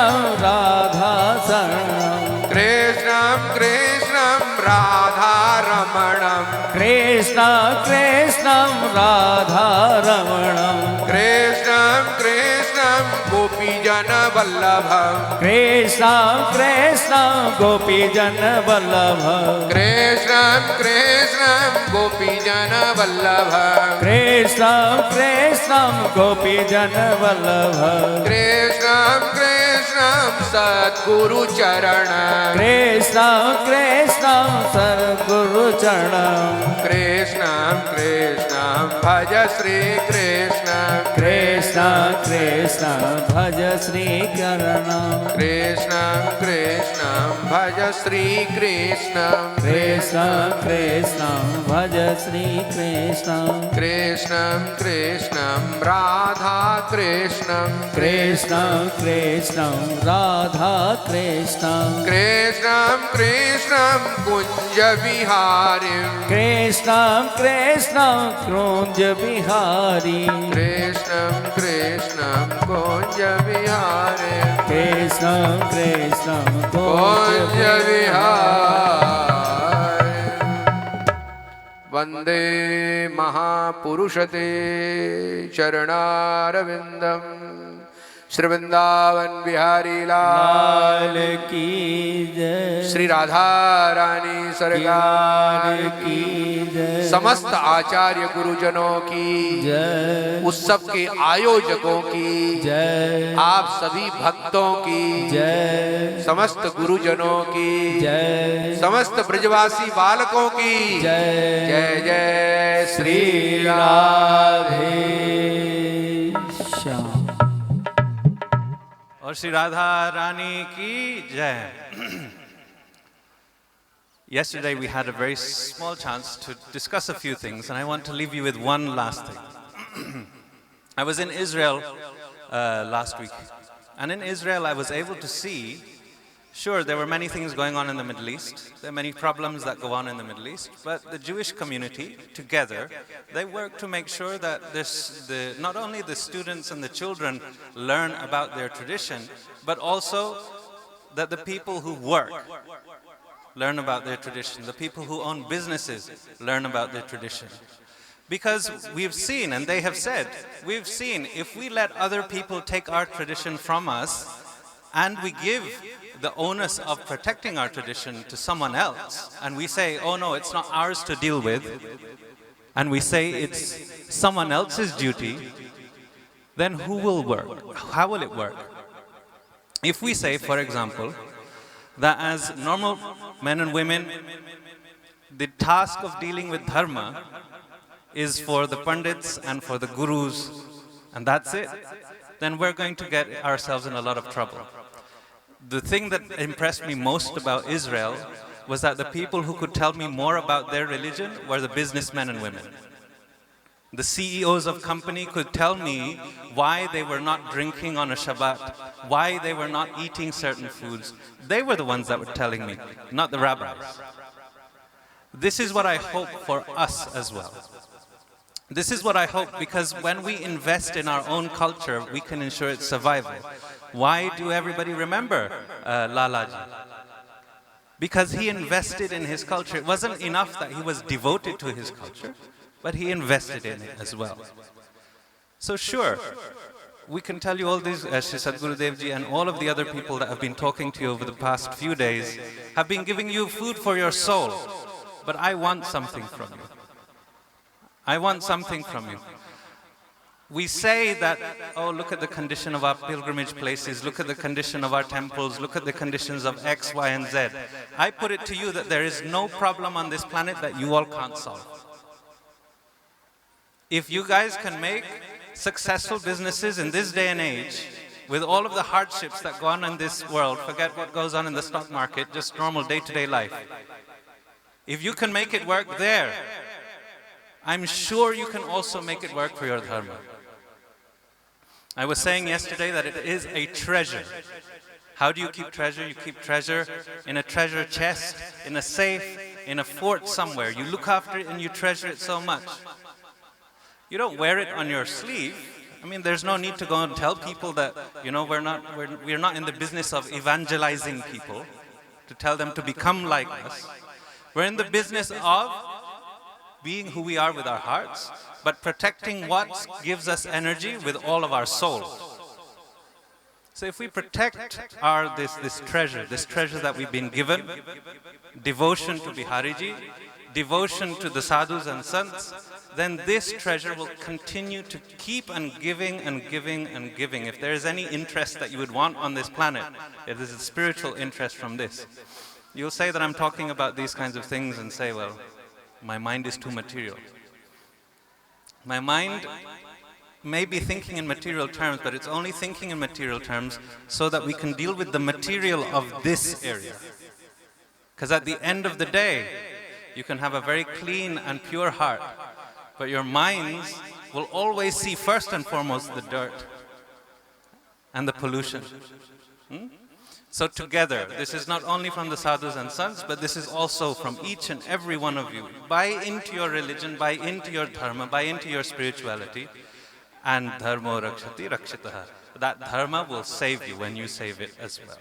राधा शरणं कृष्णं कृष्णं राधा रमणं कृष्ण कृष्ण राधा रमणं कृष्णं कृष्णं गोपीजन वल्लभं कृष्ण कृष्ण गोपीजन वल्लभ कृष्णं कृष्णं गोपीजन वल्लभं कृष्ण कृष्ण गोपीजन वल्लभ कृष्णं कृष्णं सद्गुरु चरणं कृष्ण कृष्ण सद्गुरु चरणं कृष्णं कृष्णं भज श्री कृष्णं कृष्ण कृष्ण भज श्री करणं कृष्णं कृष्णं भज श्री कृष्णं कृष्ण कृष्ण भज श्री कृष्ण कृष्णं कृष्णं राधा कृष्णं कृष्ण कृष्ण राधा कृष्ण कृष्णं कृष्णं कुञ्ज विहारिं कृष्ण कृष्ण क्रोञ्ज बिहारी कृष्णं कृष्णं कुञ्ज विहारिं कृष्ण कृष्ण कुञ्ज विहारिं वन्दे महापुरुषते चरणारविन्दम् श्री वृंदावन बिहारी लाल लाल की जय श्री राधा रानी सरकार की जय समस्त आचार्य गुरुजनों की जय उत्सव के आयोजकों की जय आप सभी भक्तों की जय समस्त गुरुजनों की जय समस्त ब्रजवासी बालकों की जय जय जय श्री राम राधे श्याम और श्री राधा रानी की जय. Yesterday we had a very small chance to discuss a few things, and I want to leave you with one last thing. I was in Israel last week, and in Israel I was able to see, sure, there were many things going on in the Middle East. There are many problems that go on in the Middle East, but the Jewish community, together, they work to make sure that not only the students and the children learn about their tradition, but also that the people who work learn about their tradition. The people who own businesses learn about their tradition. Because we've seen, and they have said, we've seen, if we let other people take our tradition from us, and we give the onus of protecting our tradition to someone else, and we say, oh no, it's not ours to deal with, and we say it's someone else's duty, then who will work? How will it work? If we say, for example, that as normal men and women, the task of dealing with dharma is for the pandits and for the gurus, and that's it, then we're going to get ourselves in a lot of trouble. The thing that impressed me most about Israel was that the people who could tell me more about their religion were the businessmen and women. The CEOs of company could tell me why they were not drinking on a Shabbat, why they were not eating certain foods. They were the ones that were telling me, not the rabbis. This is what I hope for us as well. This is what I hope, because when we invest in our own culture, we can ensure its survival. Why do everybody remember Lalaji? Because he invested in his culture. It wasn't enough that he was devoted to his culture, but he invested in it as well. So sure, we can tell you all these, Shri Sadguru Dev Ji and all of the other people that have been talking to you over the past few days have been giving you food for your soul. But I want something from you. I want something from you. We say that, oh, look at the condition of our pilgrimage places, look at the condition of our temples, look at the conditions of X, Y, and Z. I put it to you that there is no problem on this planet that you all can't solve. If you guys can make successful businesses in this day and age, with all of the hardships that go on in this world, forget what goes on in the stock market, just normal day-to-day life. If you can make it work there, I'm sure you can also make it work for your dharma. I was saying yesterday that it is a treasure. How do you keep treasure? You keep treasure in a treasure chest, in a safe, in a fort somewhere. You look after it and you treasure it so much. You don't wear it on your sleeve. I mean, there's no need to go and tell people that, you know, we're not in the business of evangelizing people, to tell them to become like us. We're in the business of being who we are with our hearts, but protecting what gives us energy with all of our soul. So if we protect this treasure that we've been given, devotion to Bihariji, devotion to the sadhus and sants, then this treasure will continue to keep on giving and giving and giving. If there is any interest that you would want on this planet, if there's a spiritual interest from this, you'll say that I'm talking about these kinds of things and say, well, my mind is too material. My mind may be thinking in material terms, but it's only thinking in material terms so that we can deal with the material of this area. Because at the end of the day, you can have a very clean and pure heart, but your minds will always see first and foremost the dirt and the pollution. So together, this is not only from the sadhus and sants, but this is also from each and every one of you. Buy into your religion, buy into your dharma, buy into your spirituality, and dharmo rakshati rakshitaha. That dharma will save you when you save it as well.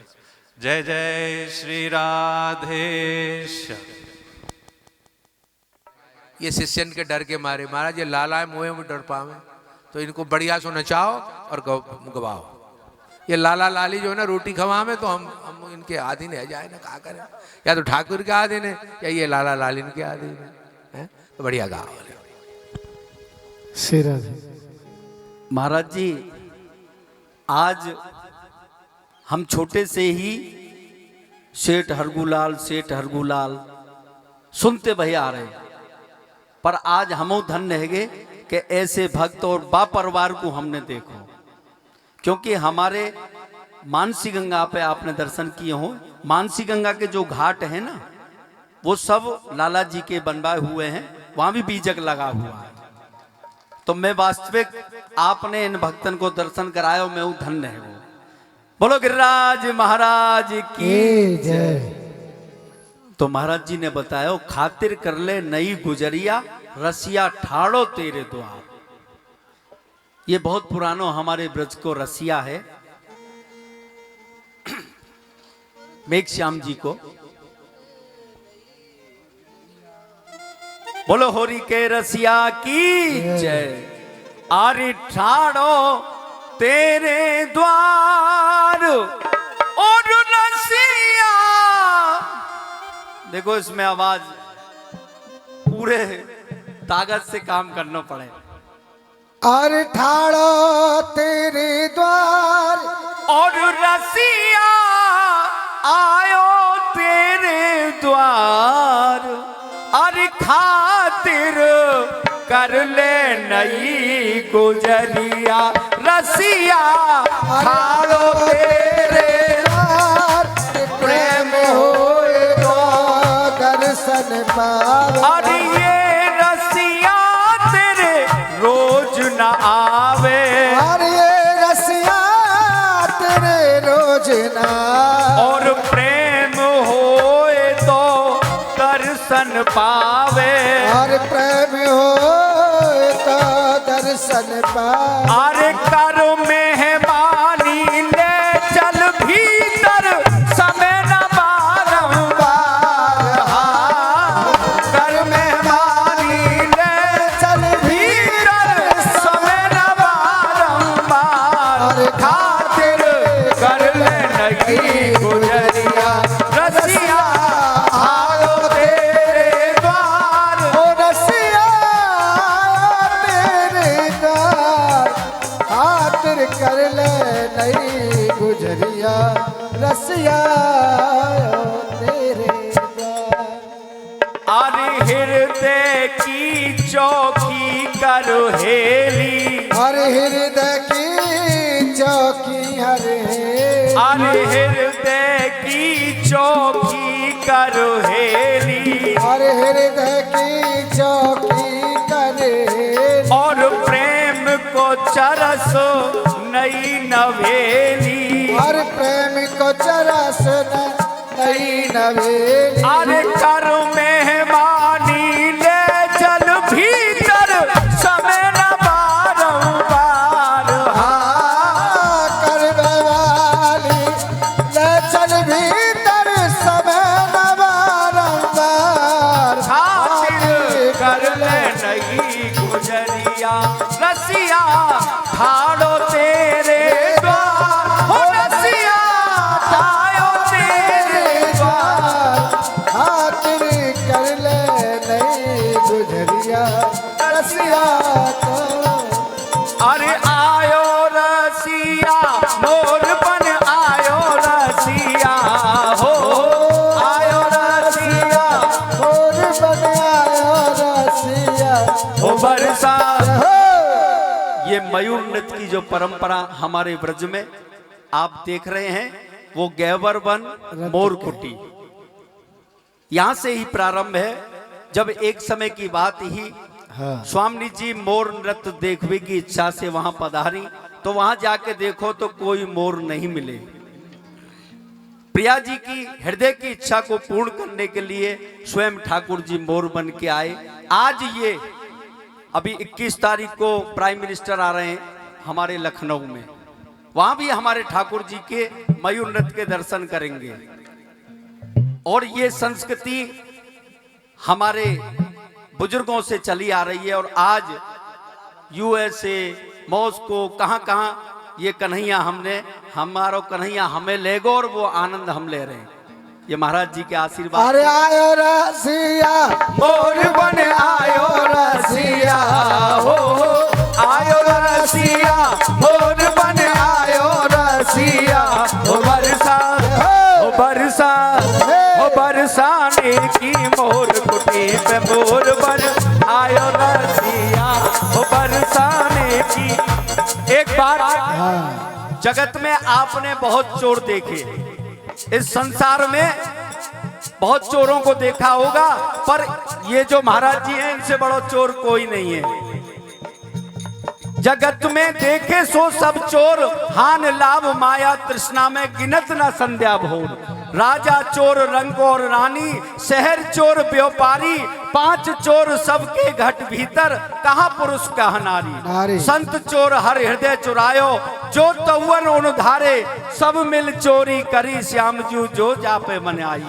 Jai Jai Shri Radhesha. ये शिष्यन के डर के मारे, महाराज ये लाला मोहे में डर पावे, तो इनको बढ़िया सो नचाओ और गवाओ। ये लाला लाली जो है ना रोटी खवा में, तो हम इनके आधीन है जाए ना, क्या करें, या तो ठाकुर के आधीन है या ये लाला लालिन के आधीन है, तो बढ़िया गाओ। महाराज जी, आज हम छोटे से ही सेठ हरगुलाल सुनते भैया आ रहे, पर आज हमो धन्य है कि ऐसे भक्त और बापरिवार को हमने देखो, क्योंकि हमारे मानसी गंगा पे आपने दर्शन किए हो। मानसी गंगा के जो घाट है ना, वो सब लाला जी के बनवाए हुए हैं, वहां भी बीजक लगा हुआ है। तो मैं वास्तविक आपने इन भक्तन को दर्शन कराया, मैं धन्य है। वो बोलो गिरिराज महाराज की जय। तो महाराज जी ने बताया, खातिर कर ले नई गुजरिया, रसिया ठाड़ो तेरे द्वार। ये बहुत पुरानो हमारे ब्रज को रसिया है, मेघ श्याम जी को। बोलो होरी के रसिया की जय। आरी ठाड़ो तेरे द्वार और रसिया। देखो इसमें आवाज पूरे ताकत से काम करना पड़े। अरे ठाड़ो तेरे द्वार और रसिया आयो तेरे द्वार। अरे खातिर कर ले नई गुजरिया, रसिया ठाड़ो तेरे द्वार। प्रेम होए तो दर्शन पावे। अरे ये रसिया तेरे रोज न आवे। अरे ये रसिया तेरे रोज ना। और प्रेम होए तो दर्शन पावे। अरे प्रेम होए तो दर्शन पावे। अरे करो मेहमानी ले चल भीतर, समय न बारंबार। कर मेहमानी ले चल भीतर, समय न बारंबार। खातिर कर ले नई गुजरिया, रसिया आयो तेरे द्वार। ओ रसिया रसिया तेरे द्वार। अरे हृदय की चौकी करो हेली, हर हृदय की चौकी हरे, अरे हृदय की चौकी करो हेली, हर हृदय की चौकी करे, और प्रेम को चरसो नई नवेली, हर प्रेम को चरस नई नवेली। अरे कर मेहमानी ले चल भीतर समय न बारंबार, कर वाली ले चल भीतर समय न बारंबार, खातिर कर ले नई गुजरिया रसिया ठाड़ो तेरे द्वार, हो रसिया ठाड़ो तेरे द्वार, खातिर कर ले नई गुजरिया रसिया तो। अरे आयो रसिया मोर बन आयो रसिया, हो आयो रसिया मोर बन आयो रसिया हो बरसा। हो। ये मयूर नृत्य की जो परंपरा हमारे ब्रज में आप देख रहे हैं, वो गैवर वन मोर कुटी यहां से ही प्रारंभ है। जब एक समय की बात ही स्वामी जी मोर नृत्य देखने की इच्छा से वहां पधारी, तो वहां जाके देखो तो कोई मोर नहीं मिले। प्रिया जी की हृदय की इच्छा को पूर्ण करने के लिए स्वयं ठाकुर जी मोर बन के आए। आज ये अभी 21 तारीख को प्राइम मिनिस्टर आ रहे हैं हमारे लखनऊ में, वहां भी हमारे ठाकुर जी के मयूर नृत्य के दर्शन करेंगे। और ये संस्कृति हमारे बुजुर्गों से चली आ रही है, और आज यूएसए मॉस्को कहां कहां ये कन्हैया हमारो कन्हैया हमें लेगो, और वो आनंद हम ले रहे हैं। ये महाराज जी के आशीर्वाद। अरे आयो रसिया मोर बन आयो रसिया, हो आयो रसिया मोर बन आयो रसिया, हो बरसा हो बरसा हो बरसाने की मोर कुटी पे मोर बन आयो रसिया, हो बरसाने की। एक बार जगत में आपने बहुत चोर देखे, इस संसार में बहुत चोरों को देखा होगा, पर ये जो महाराज जी हैं इनसे बड़ा चोर कोई नहीं है। जगत में देखे सो सब चोर, हान लाभ माया तृष्णा में गिनत न संध्या भोर। राजा चोर रंग और रानी, शहर चोर व्यापारी, 5 चोर सबके घट भीतर, कहाँ पुरुष कहाँ नारी। संत चोर हर हृदय चुरायो, जो तौवन उन धारे, सब मिल चोरी करी श्याम जू जो जापे मन आई।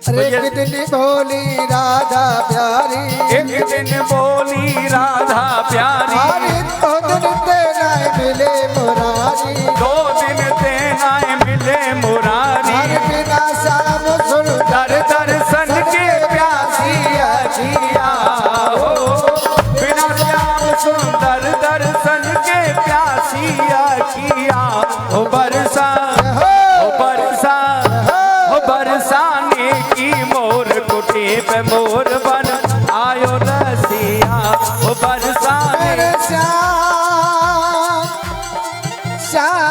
अरे एक दिन बोली राधा प्यारी, एक दिन बोली राधा प्यारी, अरे 2 दिन तेरा मिले मुरारी, 2 दिन देना मिले मुरारी, हर बिना शाम सुन दर दर्शन के प्यासी अजिया, हो बिना श्याम सुंदर दर्शन के प्यासी अजिया, हो बरसा हो बरसा हो बरसाने की मोर कुटी पे मोर बन आयो रसिया, हो बरसाने। मेरे श्याम श्याम।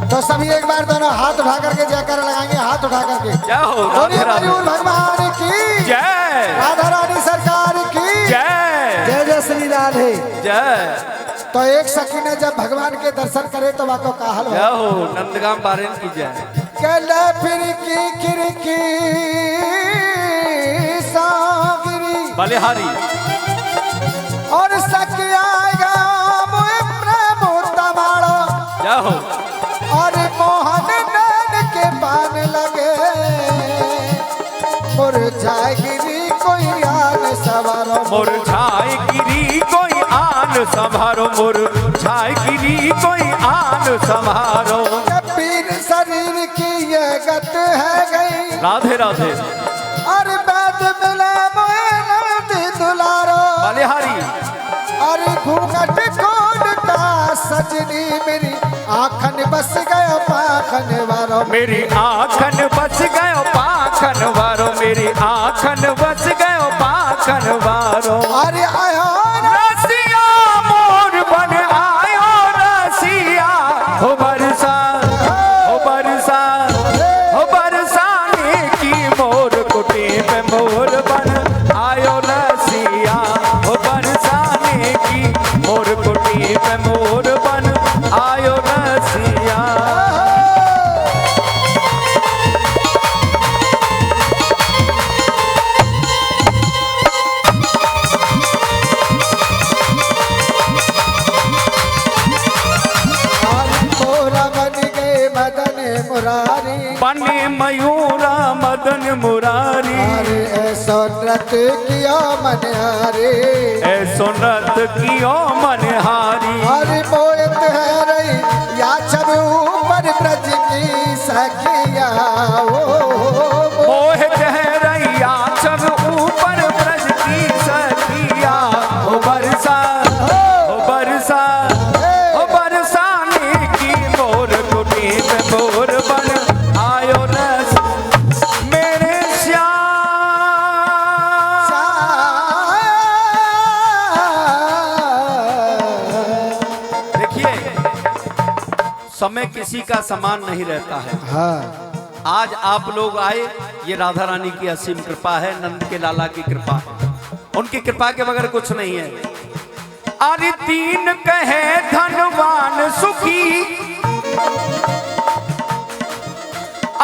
तो सभी एक बार दोनों हाथ उठा करके जयकार लगाएंगे, हाथ उठा करके। जय हो बोलिए राधे मयूर राधे। भगवान की जय राधा रानी सरकार की जय जय जय श्री राधे। जय तो एक सखी ने जब भगवान के दर्शन करे तो वाको का हाल जय हो नंदगाम बारेन की जय। कल फिर की खिड़की सागिरी, बलिहारी और सखिया मोह प्रेम तमाड़ो, जय हो और मोहन नैन के पान लगे, मुरझाए गिरी कोई आन सवारो, मुरझाए गिरी कोई आन संभारो, मुरझाए गिरी कोई आन संभारो। पीर शरीर की ये गत है गई, राधे राधे और बैद मिले मोहन दुलारो, बलिहारी और घूंघट खोल का सजनी मेरी आखन बस गयो पाखन वारो मेरी आँखन बस गयो पाखन वारो मेरी आँखन बस गयो पाखन वारो अरे आयो रसिया मोर बन आयो रसिया हो बरसा हो बरसा हो बरसाने की मोर कुटी पे मोर बन आयो रसिया हो बरसाने की मोर कुटी पे मोर बन आयो रसिया मोरा बन गए मदन मुरारी बने मयूरा मदन मुरारी अरे ऐसो नृत्य किया मन हरे ऐसो नृत कियो मनहारी अरे मोहित है रही या छब ऊपर ब्रज की सखिया ओ मोहित है रैया सब ऊपर ब्रज की सखिया हो बरसा हो बरसा हो बरसाने की मोर कुटी पे मोर बन आयो रस मेरे देखिए, समय किसी का समान नहीं रहता है। हाँ आज आप लोग आए, ये राधा रानी की असीम कृपा है, नंद के लाला की कृपा है। उनकी कृपा के बगैर कुछ नहीं है। अरे तीन कहे धनवान सुखी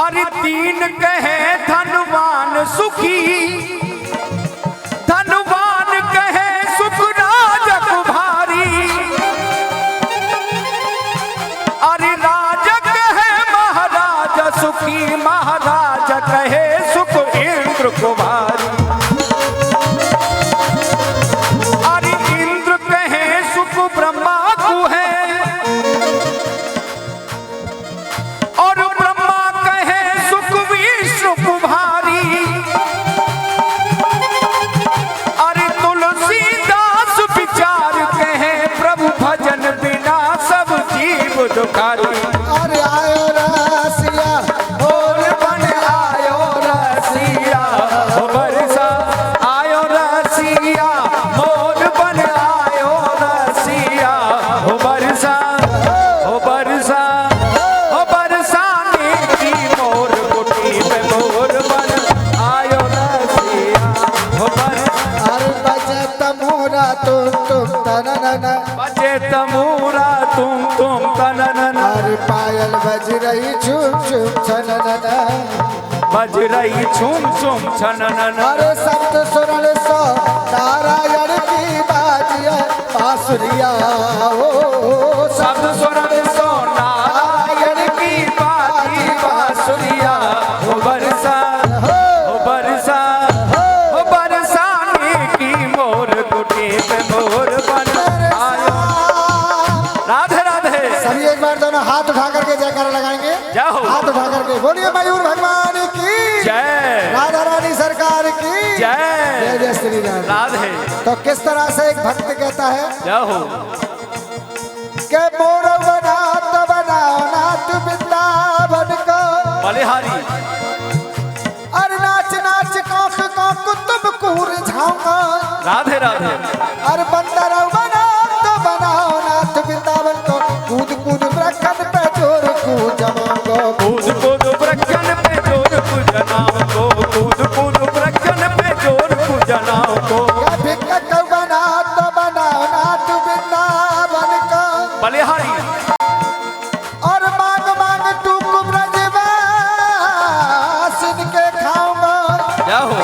अरे तीन कहे धनवान सुखी धनवान कहे सुख राजक भारी अरे राजक है महाराज सुखी महाराज कहे सुख इंद्र कुमारी अरे इंद्र कहे सुख ब्रह्मा को है और ब्रह्मा कहे सुख विष्णु कुमारी अरे तुलसीदास विचार कहे प्रभु भजन बिना सब जीव दुखारी अरे आयो रसिया मोर बन आयो रसिया हो बरसा आयो रसिया मोर बन आयो रसिया हो बरसा हो बरसा हो बरसाने की मोर कुटी पे मोर बन आयो रसिया हो बरसा अरे बजे तमोरा तुम तननन बजे तमूरा तुम तननन अरे पायल बज रही झुम झुम छननन बज रही छुम छुम छननन अरे सप्त सुरल सो नारायण की बाजिया बांसुरिया ओ शब्द स्वरण सो नारायण की बाजी बांसुरिया हो बरसा हो बरसा हो बरसाने की मोर कुटी पे मोर बन आयो राधे राधे सभी एक बार दोनों हाथ उठा करके जयकारा लगाएंगे। जय हो। हाथ उठा करके बोलिए मयूर भगवान की जय राधा रानी सरकार की जय जय जय श्री राम। राधे तो किस तरह से एक भक्त कहता है जय हो के मोर बनात बनाओ नाथ वृंदावन को बलिहारी अरे नाच नाच कौक कौक तुम कूर झाऊंगा राधे राधे अरे बंदर बनात बनाओ नाथ वृंदावन को कूद कूद ब्रखन पे जोर कूद जमाऊंगा कूद कूद ब्रखन पे जोर पूजनाओ को कूद कूद ब्रखन पे जोर पूजनाओ को या भिक्कट बनात बनाओ नाथ वृंदावन को बलिहारी और मांग मांग टूक ब्रजवासिन के खाऊंगा जय हो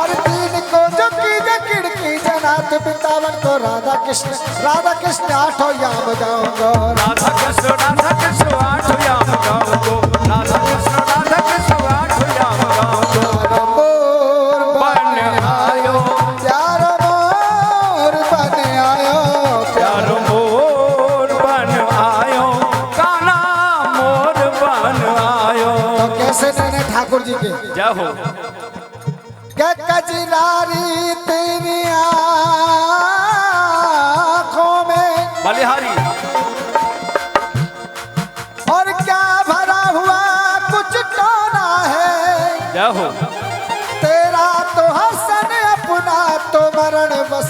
और तीन को जो की खिड़की जनात वृंदावन को राधा कृष्ण आठों याम जाऊंगा राधा कृष्ण आठ याम गाओ को राधा कृष्ण आठ याम गाओ को मोर बन आयो प्यार मोर बन आयो प्यार मोर बन आयो काना मोर बन आयो तो कैसे नैने ठाकुर जी के जय हो के कजरारी तेरी आँखों में बलिहारी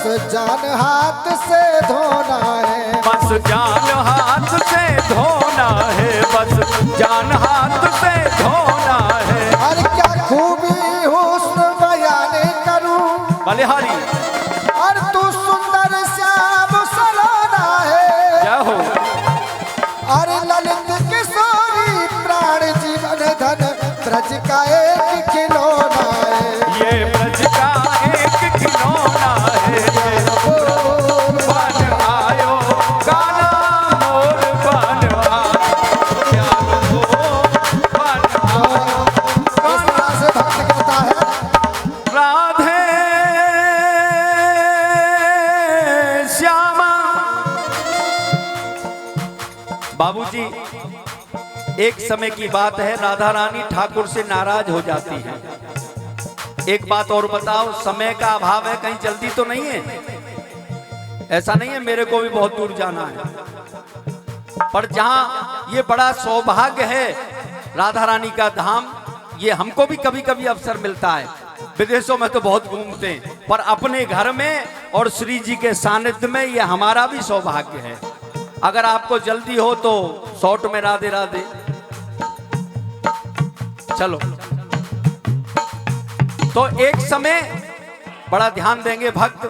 बस जान हाथ से धोना है, बस जान हाथ से धोना है, बस जान हाथ से धोना है। अरे क्या खूबी हुस्न बयान करूं, बलिहारी और तू सुंदर श्याम सलोना है। क्या हो अरे ललित किशोरी प्राण जीवन धन ब्रज का एक खिलौना है, ये ब्रज का एक खिलौना है। बन आयो गाना मोर बन आयो, प्यार मोर बन आयो। इस तरह से भक्त कहता है। राधे श्यामा। बाबूजी, एक समय की बात है, राधा रानी ठाकुर से नाराज हो जाती है। एक बात और बताओ, समय का अभाव है, कहीं जल्दी तो नहीं है? ऐसा नहीं है, मेरे को भी बहुत दूर जाना है, पर जहां ये बड़ा सौभाग्य है राधा रानी का धाम, ये हमको भी कभी कभी अवसर मिलता है। विदेशों में तो बहुत घूमते हैं, पर अपने घर में और श्री जी के सानिध्य में ये हमारा भी सौभाग्य है। अगर आपको जल्दी हो तो शॉर्ट में राधे राधे चलो। तो एक समय बड़ा ध्यान देंगे भक्त,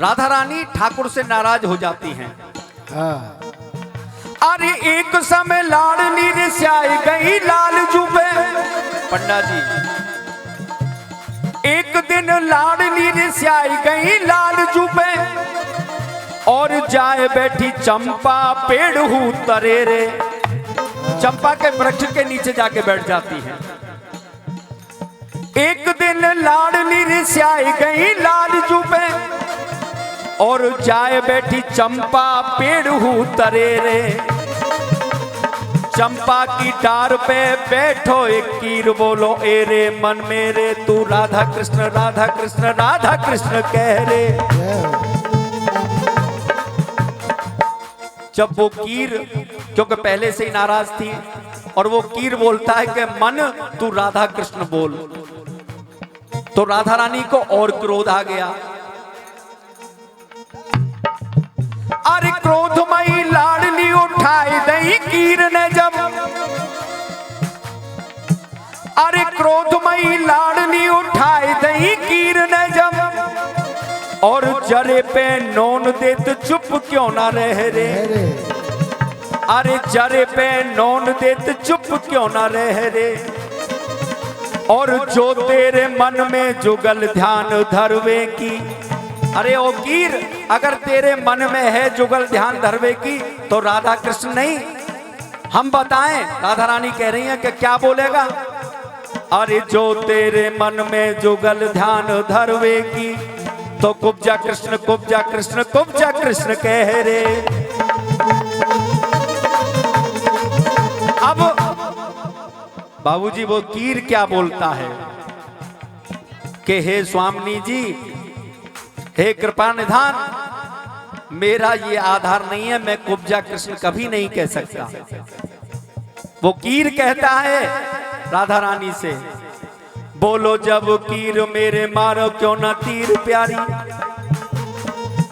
राधा रानी ठाकुर से नाराज हो जाती हैं। अरे एक समय लाडली रिसाई गई लाल जुबे। पंडा जी, एक दिन लाडली रिसाई गई लाल जुबे, और जाए बैठी चंपा पेड़ हूँ तरेरे। चंपा के वृक्ष के नीचे जाके बैठ जाती है। एक दिन लाडली रिसाई गई लाल जुबे, और जाए बैठी चंपा पेड़ हूँ तरेरे। चंपा की डार पे बैठो एक कीर, बोलो एरे मन मेरे, तू राधा कृष्ण राधा कृष्ण राधा कृष्ण कह रे। जब वो कीर, क्योंकि पहले से ही नाराज थी, और वो कीर बोलता है कि मन तू राधा कृष्ण बोल, तो राधा रानी को और क्रोध आ गया। अरे क्रोधमयी लाडली उठाई दई कीर ने जब, अरे क्रोधमयी लाडली उठाई दई कीर ने जब, और जरे पे नौन देत चुप क्यों ना रह रे। अरे जरे पे नौन देत चुप क्यों ना रह रे। और जो तेरे मन में जुगल ध्यान धरवे की। अरे ओ कीर, अगर तेरे मन में है जुगल ध्यान धरवे की, तो राधा कृष्ण नहीं हम बताएं। राधा रानी कह रही है कि क्या बोलेगा। अरे जो तेरे मन में जुगल ध्यान धरवे की, तो कुब्जा कृष्ण कुब्जा कृष्ण कुब्जा कृष्ण कह रे। अब बाबूजी वो कीर क्या बोलता है कि हे स्वामिनी जी, हे कृपा निधान, मेरा ये आधार नहीं है, मैं कुब्जा कृष्ण कभी नहीं कह सकता। वो कीर कहता है राधा रानी से, बोलो जब कीर मेरे मारो क्यों ना तीर प्यारी।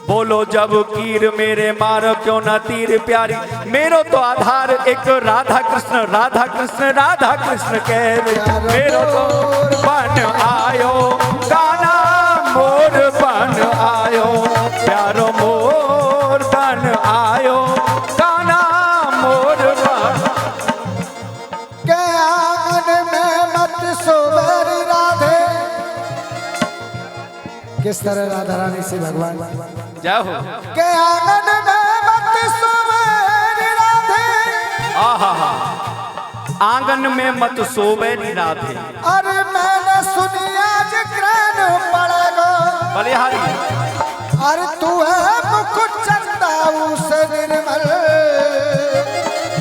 बोलो जब कीर मेरे मारो क्यों ना तीर प्यारी। मेरो तो आधार एक राधा कृष्ण राधा कृष्ण राधा कृष्ण कह रे। मेरो तो बन आयो गाना मोर बन आयो, प्यारो मोर बन आयो गाना मोर बन। के आंगन में मत सोबर राधे। किस तरह राधा रानी से भगवान जय हो। के आंगन में मत सोबर राधे। आहा, आंगन में मत सोवे नी राधे। अरे मैंने सुनी आज ग्रहण पड़ेगा। बलिहारी, अरे तू है मुख चंदा उसे निर्मल।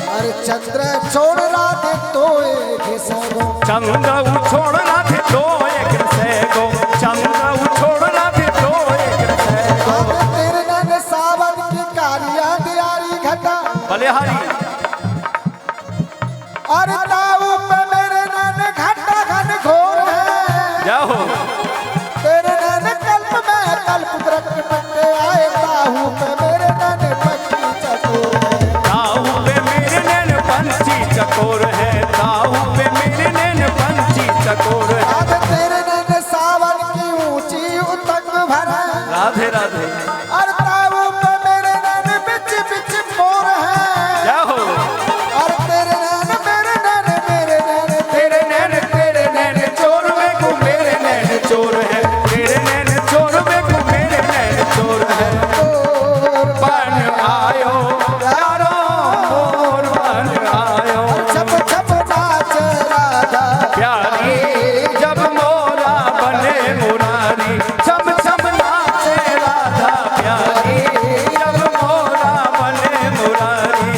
अरे चंद्र छोड़ राधे तो एक सगो। चंद्र उछोड़ राधे तो एक से गो। चंद्र उछोड़ राधे तो एक से गो। अरे तेरे नैन सावन की कालिया दियारी घटा। बलिहारी, अरे ताऊ पे मेरे नैन घटा घन घोर है। जय हो। तेरे नैन कल्प में कल्प वृक्ष चकोर है। राधे तेरे नैन सावन की ऊंची उतंग भरा राधे राधे और ताऊ पे मेरे नैन बिच बिच मोर है क्या हो और तेरे नैन मेरे नैन मेरे नैन तेरे नैन चोर में को मेरे नैन चोर है। तेरे नैन चोर में को मेरे नैन चोर है। बन आयो यारो मोर बन आयो। छप छप नाच राधा प्यारी जब मोरा बने मुरारी। छम छम नाचे राधा प्यारी जब मोरा बने मुरारी।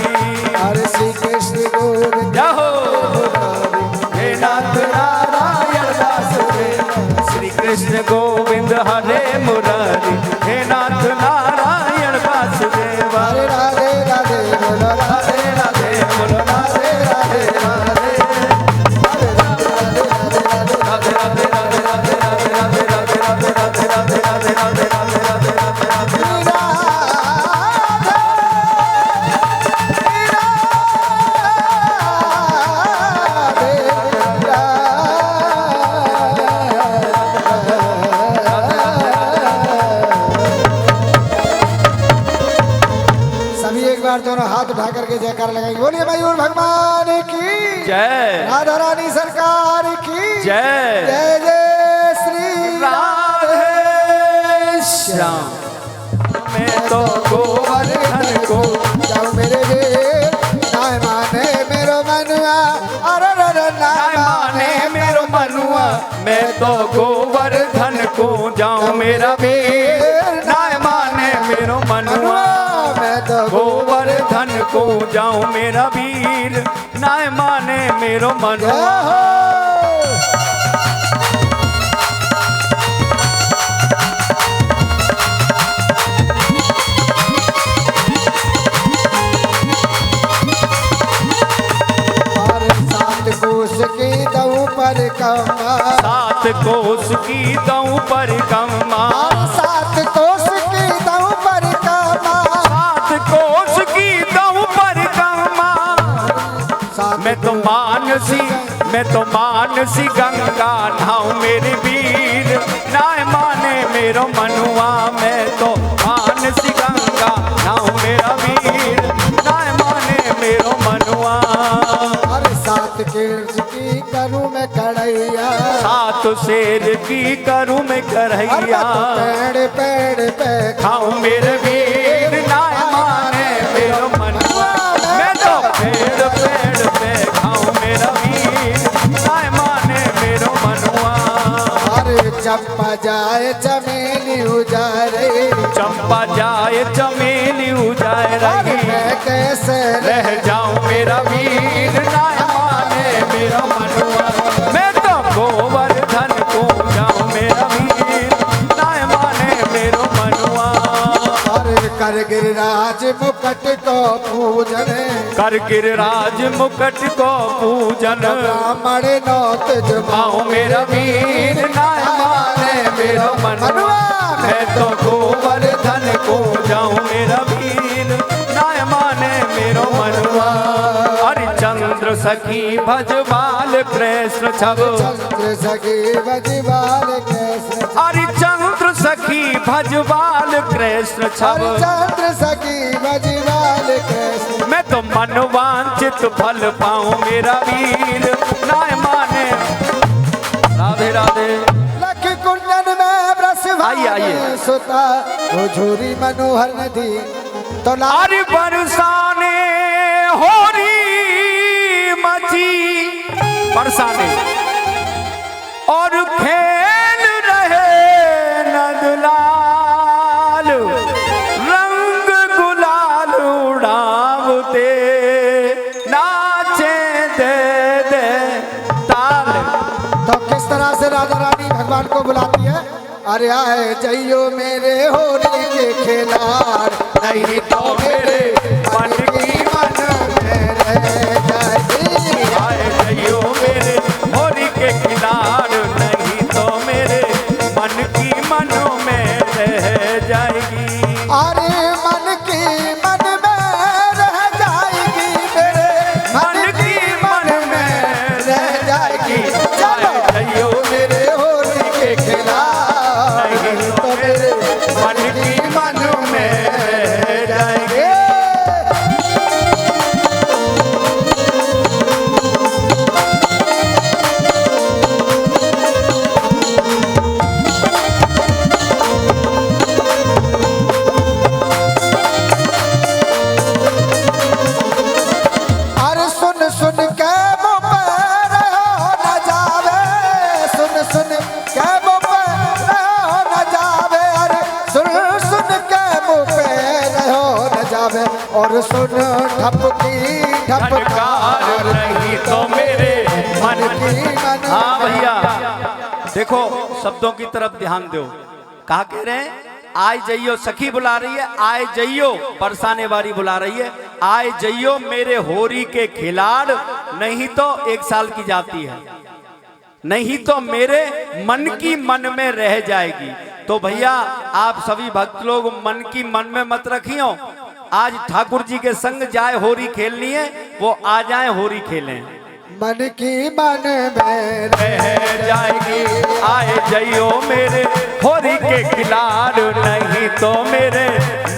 हरे श्री कृष्ण गोविंद जाहो हे नाथ नारायण वासुदेव। श्री कृष्ण गोविंद हरे मुरारी। हे नाथ नारायण वासुदेव। हरे राधे राधे बोलो राधे राधे बोलो राधे राधे राधे। राधे राधे राधे राधे राधे राधे राधे राधे राधे राधे राधे राधे राधे राधे राधे राधे राधे राधे राधे। सभी एक बार दोनों हाथ उठा करके जयकार लगाएंगे। बोलिए मयूर भगवान की जय राधा रानी सरकार की जय जय जय श्री राधे श्याम मैं तो गोवर्धन को जाओ मेरे वीर नाय माने मेरो मनुआ अरे रे नाय माने मेरो मनुआ। मैं तो गोवर्धन को जाऊं मेरा वीर। नाय माने मेरो मनुआ। मैं तो गोवर्धन को जाऊं मेरा वीर। नाय माने मेरो मनुआ। और सात कोस की दऊ पर कमा सात कोस की दऊं पर कमा। और सात कोस की दऊ पर कमा सात कोस की दऊं पर कमा। सात मैं तो मानसी गंगा नहाऊं मेरी वीर। नाय माने मेरो मनुआ। मैं तो मानसी गंगा नहाऊं मेरा वीर। नाय माने मेरो मनुआ। और सात कीर्ति की करूं मैं कढ़ैया सात शेर की करूं मैं और करैया। पेड़ पेड़ पे खाऊं मेरे वीर। नाय माने मेरो मनुआ। मैं तो पेड़ पेड़ पे खाऊं मेरा वीर। नाय माने मेरो मनुआ। अरे चंपा जाए चमेली उजारे चंपा जाए चमेली उजाए अरे रही। मैं कैसे रह जाऊं मेरा वीर। नाय माने मेरा मनुआ। मैं तो गोवर्धन को जाऊं मेरा वीर। नाय माने मेरो मनुआ। अरे कर गिरिराज मुकुट को पूजन कर गिरिराज मुकुट को पूजन। ब्राह्मण नौत माओ मेरा वीर। नाय माने मेरो मनुआ। मैं तो गोवर्धन को जाऊं मेरा वीर। नाय माने मेरो मनुआ। अरे चंद्र सखी भजवाल कृष्ण छब। चंद्र सखी बजवाल कैसे अरे चंद्र सखी भजवाल कृष्ण छब। अरे चंद्र सखी बजवाल कैसे मैं तो मनवांचित फल पाऊं मेरा वीर। नाय माने राधे राधे। लख कुंजन में ब्रस आइए, आइए। सुता वो झूरी मनोहर नदी तो ला अरे बरसाने हो रही मची बरसाने और खेल रहे नंदलाल। रंग गुलाल उड़ावते नाचे दे दे ताल। तो किस तरह से राधा रानी भगवान को बुलाती है। अरे आए जइयो मेरे होली के खिलाड़ नहीं तो मेरे मन की मन में रह जाएगी। आए जइयो मेरे होली के किनार। नहीं तो मेरे मन की मनो में रह जाएगी। अरे मन की मन में रह जाएगी मेरे मन की मन में रह जाएगी। चलो और सुन ठपकी झनकार नहीं तो मेरे मन की हाँ भैया देखो शब्दों की तरफ ध्यान दो। कहा कह रहे हैं आय जइयो, सखी बुला रही है, आय जइयो बरसाने वाली बुला रही है, आय जइयो मेरे होरी के खिलाड़, नहीं तो 1 साल की जाती है, नहीं तो मेरे मन की मन में रह जाएगी। तो भैया आप सभी भक्त लोग मन की मन में मत रखियो, आज ठाकुर जी के संग जाए होरी खेलनी है, वो आ जाए होरी खेलें। मन की मन में रह जाएगी। आए जइयो मेरे होरी के खिलाड़, नहीं तो मेरे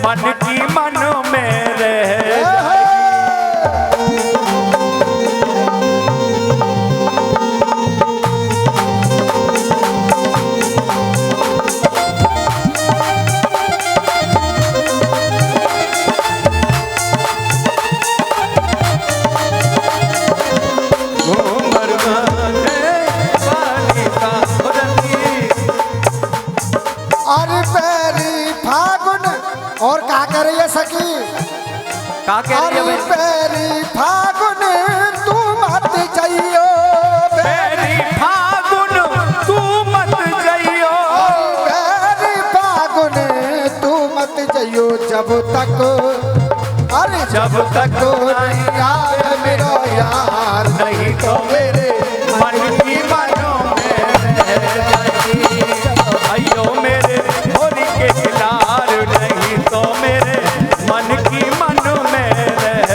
मन की मन में रह। अरे पैरी फागुन और का कर रही है सखी? का कह रही है अरे भाई? पैरी फागुन तू मत जइयो, पैरी फागुन तू मत जइयो, पैरी फागुन तू मत जइयो, जब तक अरे जब तक नहीं यार मेरा यार, नहीं तो मेरे मन की मनों में रह जाएगी। अयो मेरे होरी के खिलाड़, नहीं तो मेरे मन की मन में रह।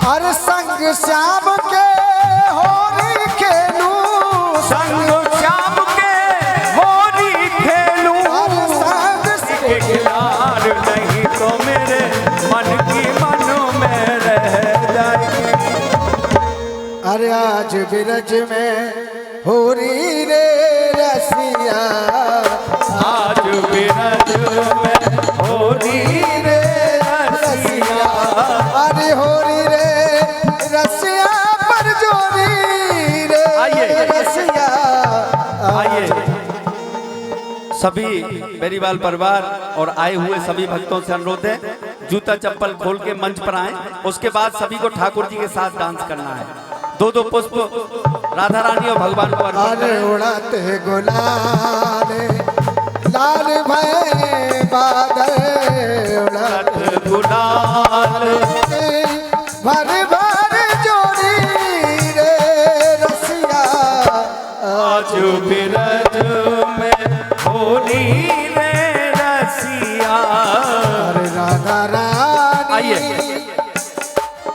अरे संग श्याम के होरी खेलू, संग श्याम के होरी खेलूं, अरे संग के खिलाड़, नहीं तो मेरे मन की मन में रह जाएगी। अरे आज बिरज में होरी रे रसिया, आज बिरज में होरी रे रसिया, अरे होरी रे रसिया पर जोरी रे आइए। रसिया। आइए सभी बेरीवाल परिवार और आए हुए सभी भक्तों से अनुरोध है जूता चप्पल खोल के मंच पर आए, उसके बाद सभी को ठाकुर जी के साथ डांस करना है। 2-2 पुष्प राधा रानी और भगवान को अर्पण अरे करें। उड़ाते गुलाल लाल भय बादल, उड़ाते गुलाल भर भर जोड़ी रे रसिया, आज बिरज में होली रे रसिया। अरे राधा रानी आइए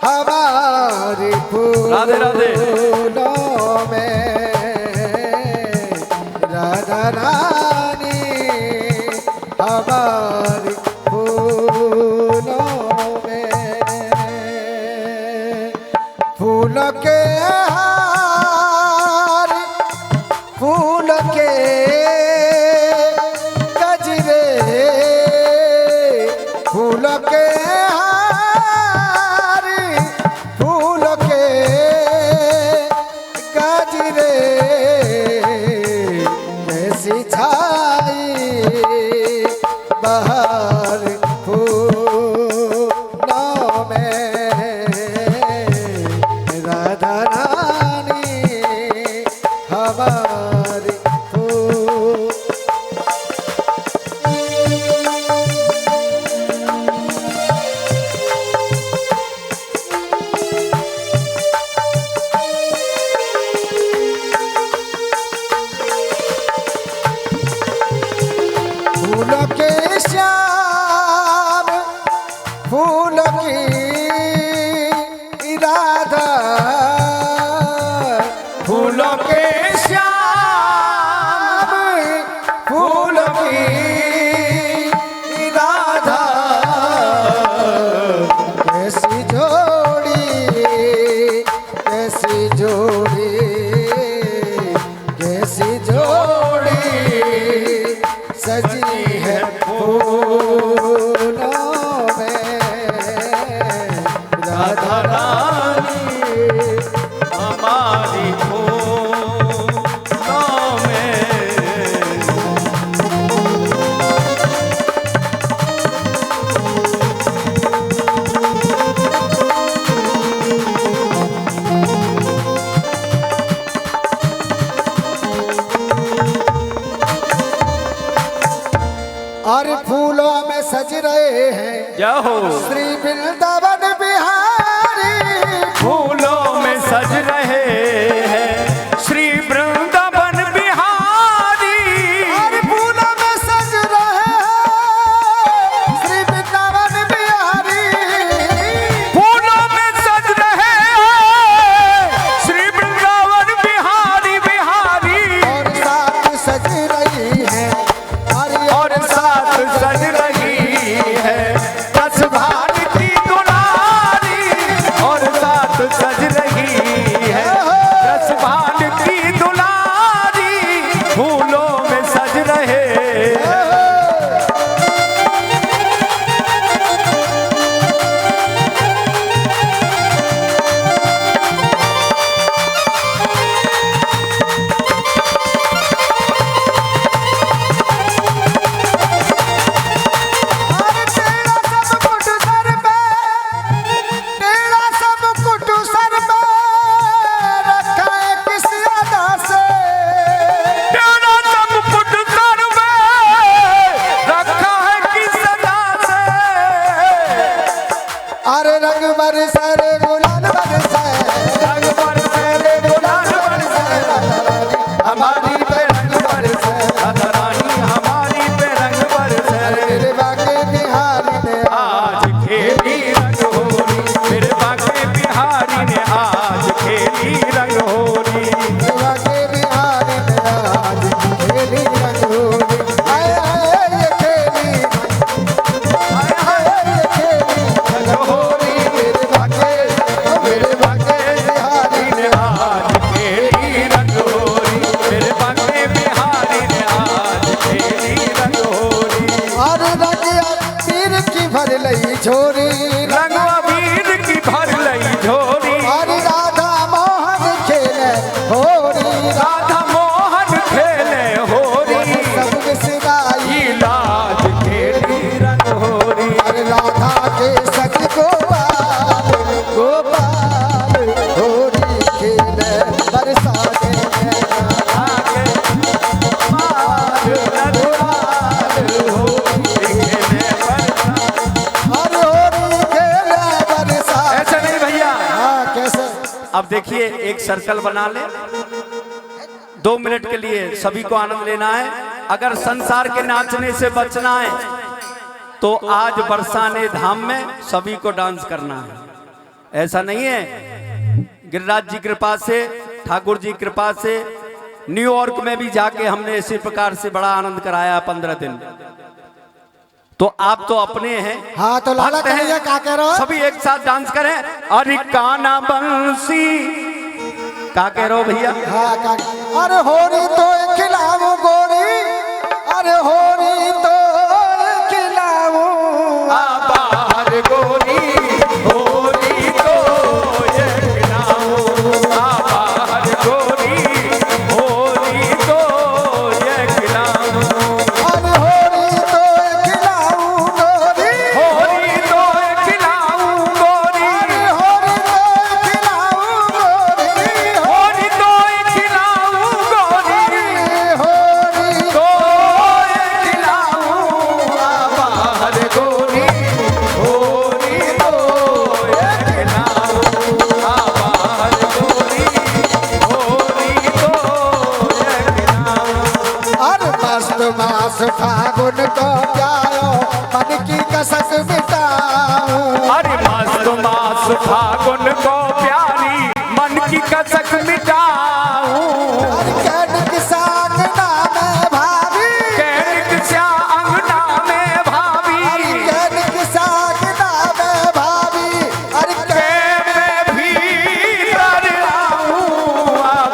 हमारी राधे राधे। फूलों में, राधा रानी हमारी फूलों में, फूलों के हार फूल के गजरे, फूल के हार फूल के गजरे, कैसी छाई बहार फूलों में, राधा रानी हमारी फूल। हैं। जय हो। श्री वृंदावन बिहारी फूलों में सज रहे हैं श्री वृंदावन बिहारी। और फूलों में सज रहे हैं श्री वृंदावन बिहारी। फूलों में सज रहे हैं श्री वृंदावन बिहारी बिहारी। और साथ सज रही है और साथ सज रही है दस भाग की दुलारी। और साथ सज रही है दस भाग की दुलारी। फूलों में सज रहे हैं। तेरा सब कुछ सर पे रखा है किस अदा से। तेरा सब कुछ सर में रखा है किस अदा से। अरे रंग बरसे रे गुलाल बरसे, रंग बरसे रे गुलाल बरसे हमारी पे रंग बरसे। राधा रानी हमारी पे रंग बरसे। मेरे बाके बिहारी ने आज खेली रंग होली मेरे बाके बिहारी ने आज खेली रंग होली। मेरे बाके बिहारी ने आज खेली रंग होली। आए आए ये खेली आए आए ये खेली रंग होली। मेरे बाके बिहारी ने आज खेली रंग होली मेरे बाके बिहारी ने आज खेली रंग होली। और रंग पीर की भर लई छोरी। रंग अबीर की भर लई झोरी। और राधा मोहन खेले होरी। राधा मोहन खेले होरी। सब बिसराई लाज खेली रंग होरी। और राधा के सख गोपाल गोपाल होरी खेले बरसाते हैं। आगे मार ललकार होरी खेले बरसा। और होरी खेले बरसात। ऐसा नहीं भैया। हाँ कैसे अब देखिए एक सर्कल बना ले। 2 मिनट के लिए सभी को आनंद लेना है। अगर संसार के नाचने से बचना है तो आज बरसाने धाम में सभी को डांस करना है। ऐसा नहीं है। गिरिराज जी कृपा से, ठाकुर जी कृपा से न्यूयॉर्क में भी जाके हमने इसी प्रकार से बड़ा आनंद कराया 15 दिन। तो आप तो अपने हैं। हाँ तो लाला भक्त हैं। कन्हैया क्या कह रहे हो? सभी एक साथ डांस करें। अरे काना बंसी क्या कह रहे हो भैया? हाँ का अरे होरी तो खिलाऊं गोरी। अरे होरी तो खिलाऊं। बाहर गोरी होली तो ये खिलाऊं। बाहर गोरी होली तो ये खिलाऊं। अरे होरी तो खिलाऊं गोरी। होली तो खिलाऊं गोरी। अरे होरी तो खिलाऊं गोरी। होली तो खिलाऊं गोरी। होरी तो ये खिलाऊं। बाहर गोरी होली तो ये खिलाऊं। बाहर गोरी होली तो ये खिलाऊं। अरे मस्त मास फागुन को जाओ मन की कसक मिटाऊं। अरे मस्त मास फागुन को प्यारी मन की कसक मिटाऊं। अरे कैनिक साग नाम भाभी। कैनिक स्या अंगना में भाभी। कैनिक साग नाम भाभी। अरे मैं भीतर आऊं।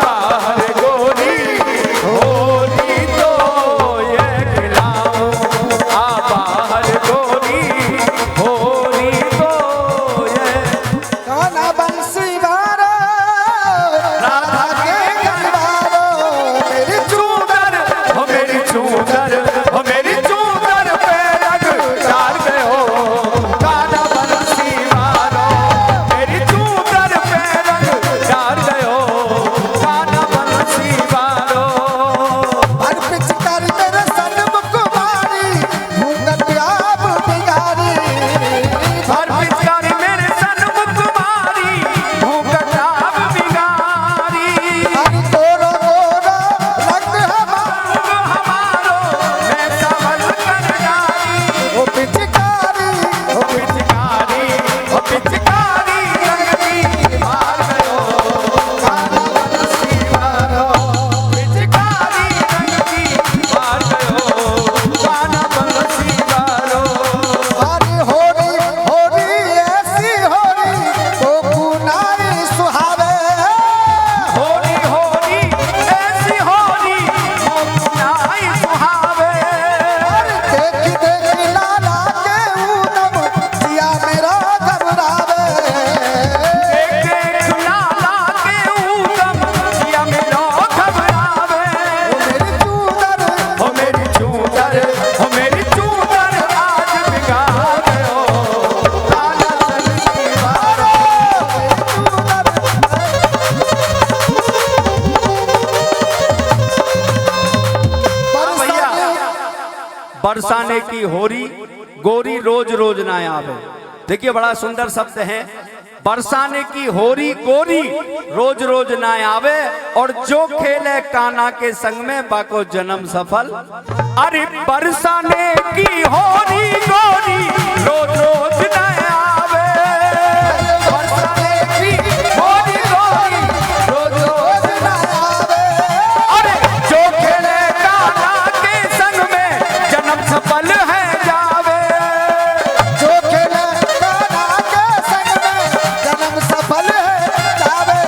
बाहर गोरी होली तो ये खिलाऊं। बाहर गोरी बरसाने की होरी गोरी रोज रोज ना आवे। देखिए बड़ा सुंदर शब्द है, बरसाने की होरी गोरी रोज रोज ना आवे, और जो खेले कान्हा के संग में बाको जन्म सफल। अरे बरसाने की होरी गोरी रोज रोज ना आवे, बरसाने की होरी गोरी रोज रोज ना आवे, अरे जो खेले कान्हा के संग में जन्म सफल है जावे। जो खेले कान्हा के संग में जन्म सफल है जावे।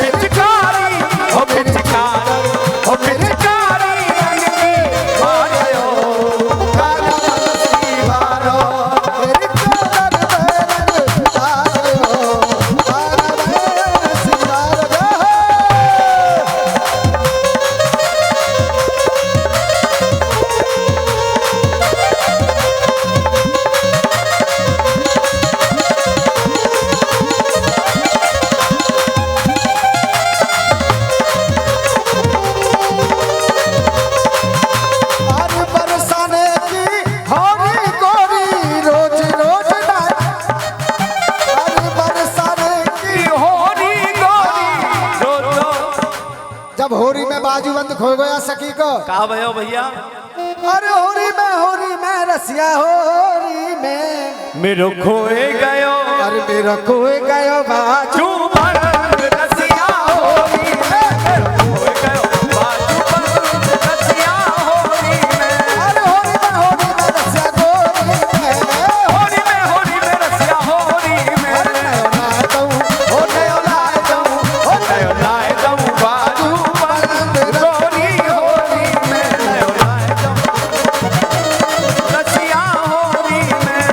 पिचकारी हो पिचकारी हो पिचकारी रंग की बारियो कान्हा बंसी वारो, मेरी चोदर में रंग आयो, कान्हा बंसी वारो। अरे बरसाने की होरी गोरी रोज रोज ना, अरे बरसाने की। होरी गोरी रोज रोज। जब होरी में बाजूबंद खो गया सखी को, कहा भयो भैया, अरे होरी में रसिया होरी में मेरो खोए गयो अरे मेरा कोई गयो बाजू। तू भर रसिया होरी में, मेरो खोए गयो बाजू बंद रसिया होरी में। अरे होरी में रसिया गोरी में, होरी में रसिया होरी में। अरे नयो लाए दऊं, ओ नयो लाए दऊं, ओ नयो लाए दऊं बाजू बंद गोरी होरी में, नयो लाए दऊं रसिया होरी में।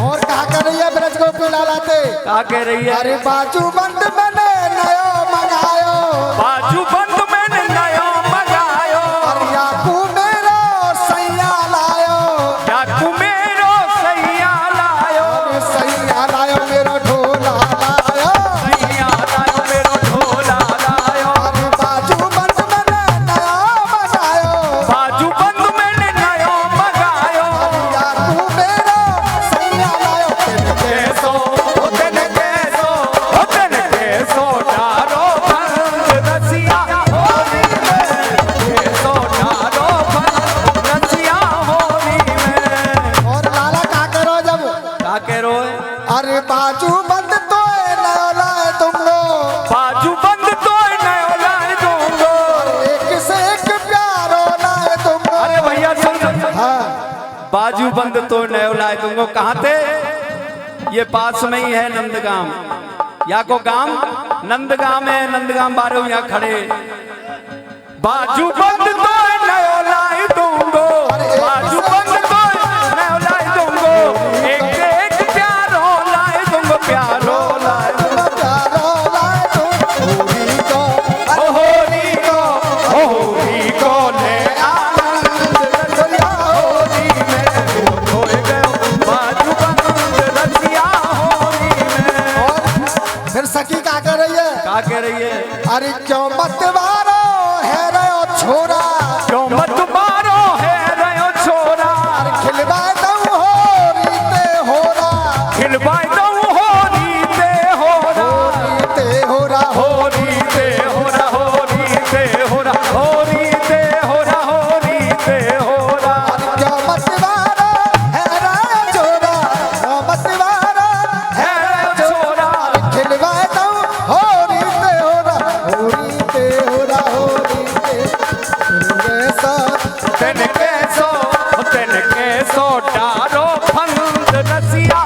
और कहा कर रही है ब्रज को क्यों लालाते? क्या कह रही है? अरे बाजू बंद मैंने नयो मंगायो, बाजू बंद मैंने नयो मंगायो, अरे याकू मेरो सैया लायो, क्या तू मेरो सैया लायो, अरे सैया लायो मेरो ढोला लायो। सैया लायो मेरो ढोला लायो, अरे बाजू बंद मैंने नयो मंगायो, बाजू बंद मैंने नयो मंगायो। याकू मेरो सैया लायो। कैसो तेने कैसो तेने कैसो डारो बंद रसिया होरी में, कैसो डारो बंद रसिया होरी में। और लाला का करो जब, क्या कह रहे हो? अरे बाजू बंद तो नयो लाए तुम लोग, बाजू बंद तो नयो लाए दूंगो। एक से एक प्यारो लाए तुम लोग। अरे भैया सुन, हाँ बाजू बंद तो नयो लाए दूंगो। कहाँ थे? ये पास में ही है नंदगाम। या को गांव नंदगाम है, नंदगाम बारे यहाँ खड़े। बाजू बंद तो नयो लाए दूंगो, बाजू बंद तो नयो लाए दूंगो। एक से एक प्यारो लाए दूंगो, प्यारो लाए दूंगो। प्यारो लाए तुम होरी को, ओ होरी को ले आनंद रसिया होरी में, खोए गयो बाजू बंद रसिया होरी में। फिर सखी का कर रही है? क्या कह रही है? अरे क्यों मत वारो है रयो छोरा, क्यों मत मारो है रयो छोरा, अरे खिलवाए दऊं होरी ते होरा, खिलवाए दऊं होरी ते होरा, ते होरा होरी ते होरा, होरी ते होरा, होरी ते होरा, होरी ते होरा। अरे क्यों मत वारो है रयो छोरा, क्यों मत वारो है रयो छोरा, अरे खिलवाए दऊं होरी ते होरा, होरी ते होरा, होरी ते तेन कैसो डारो फंद रसिया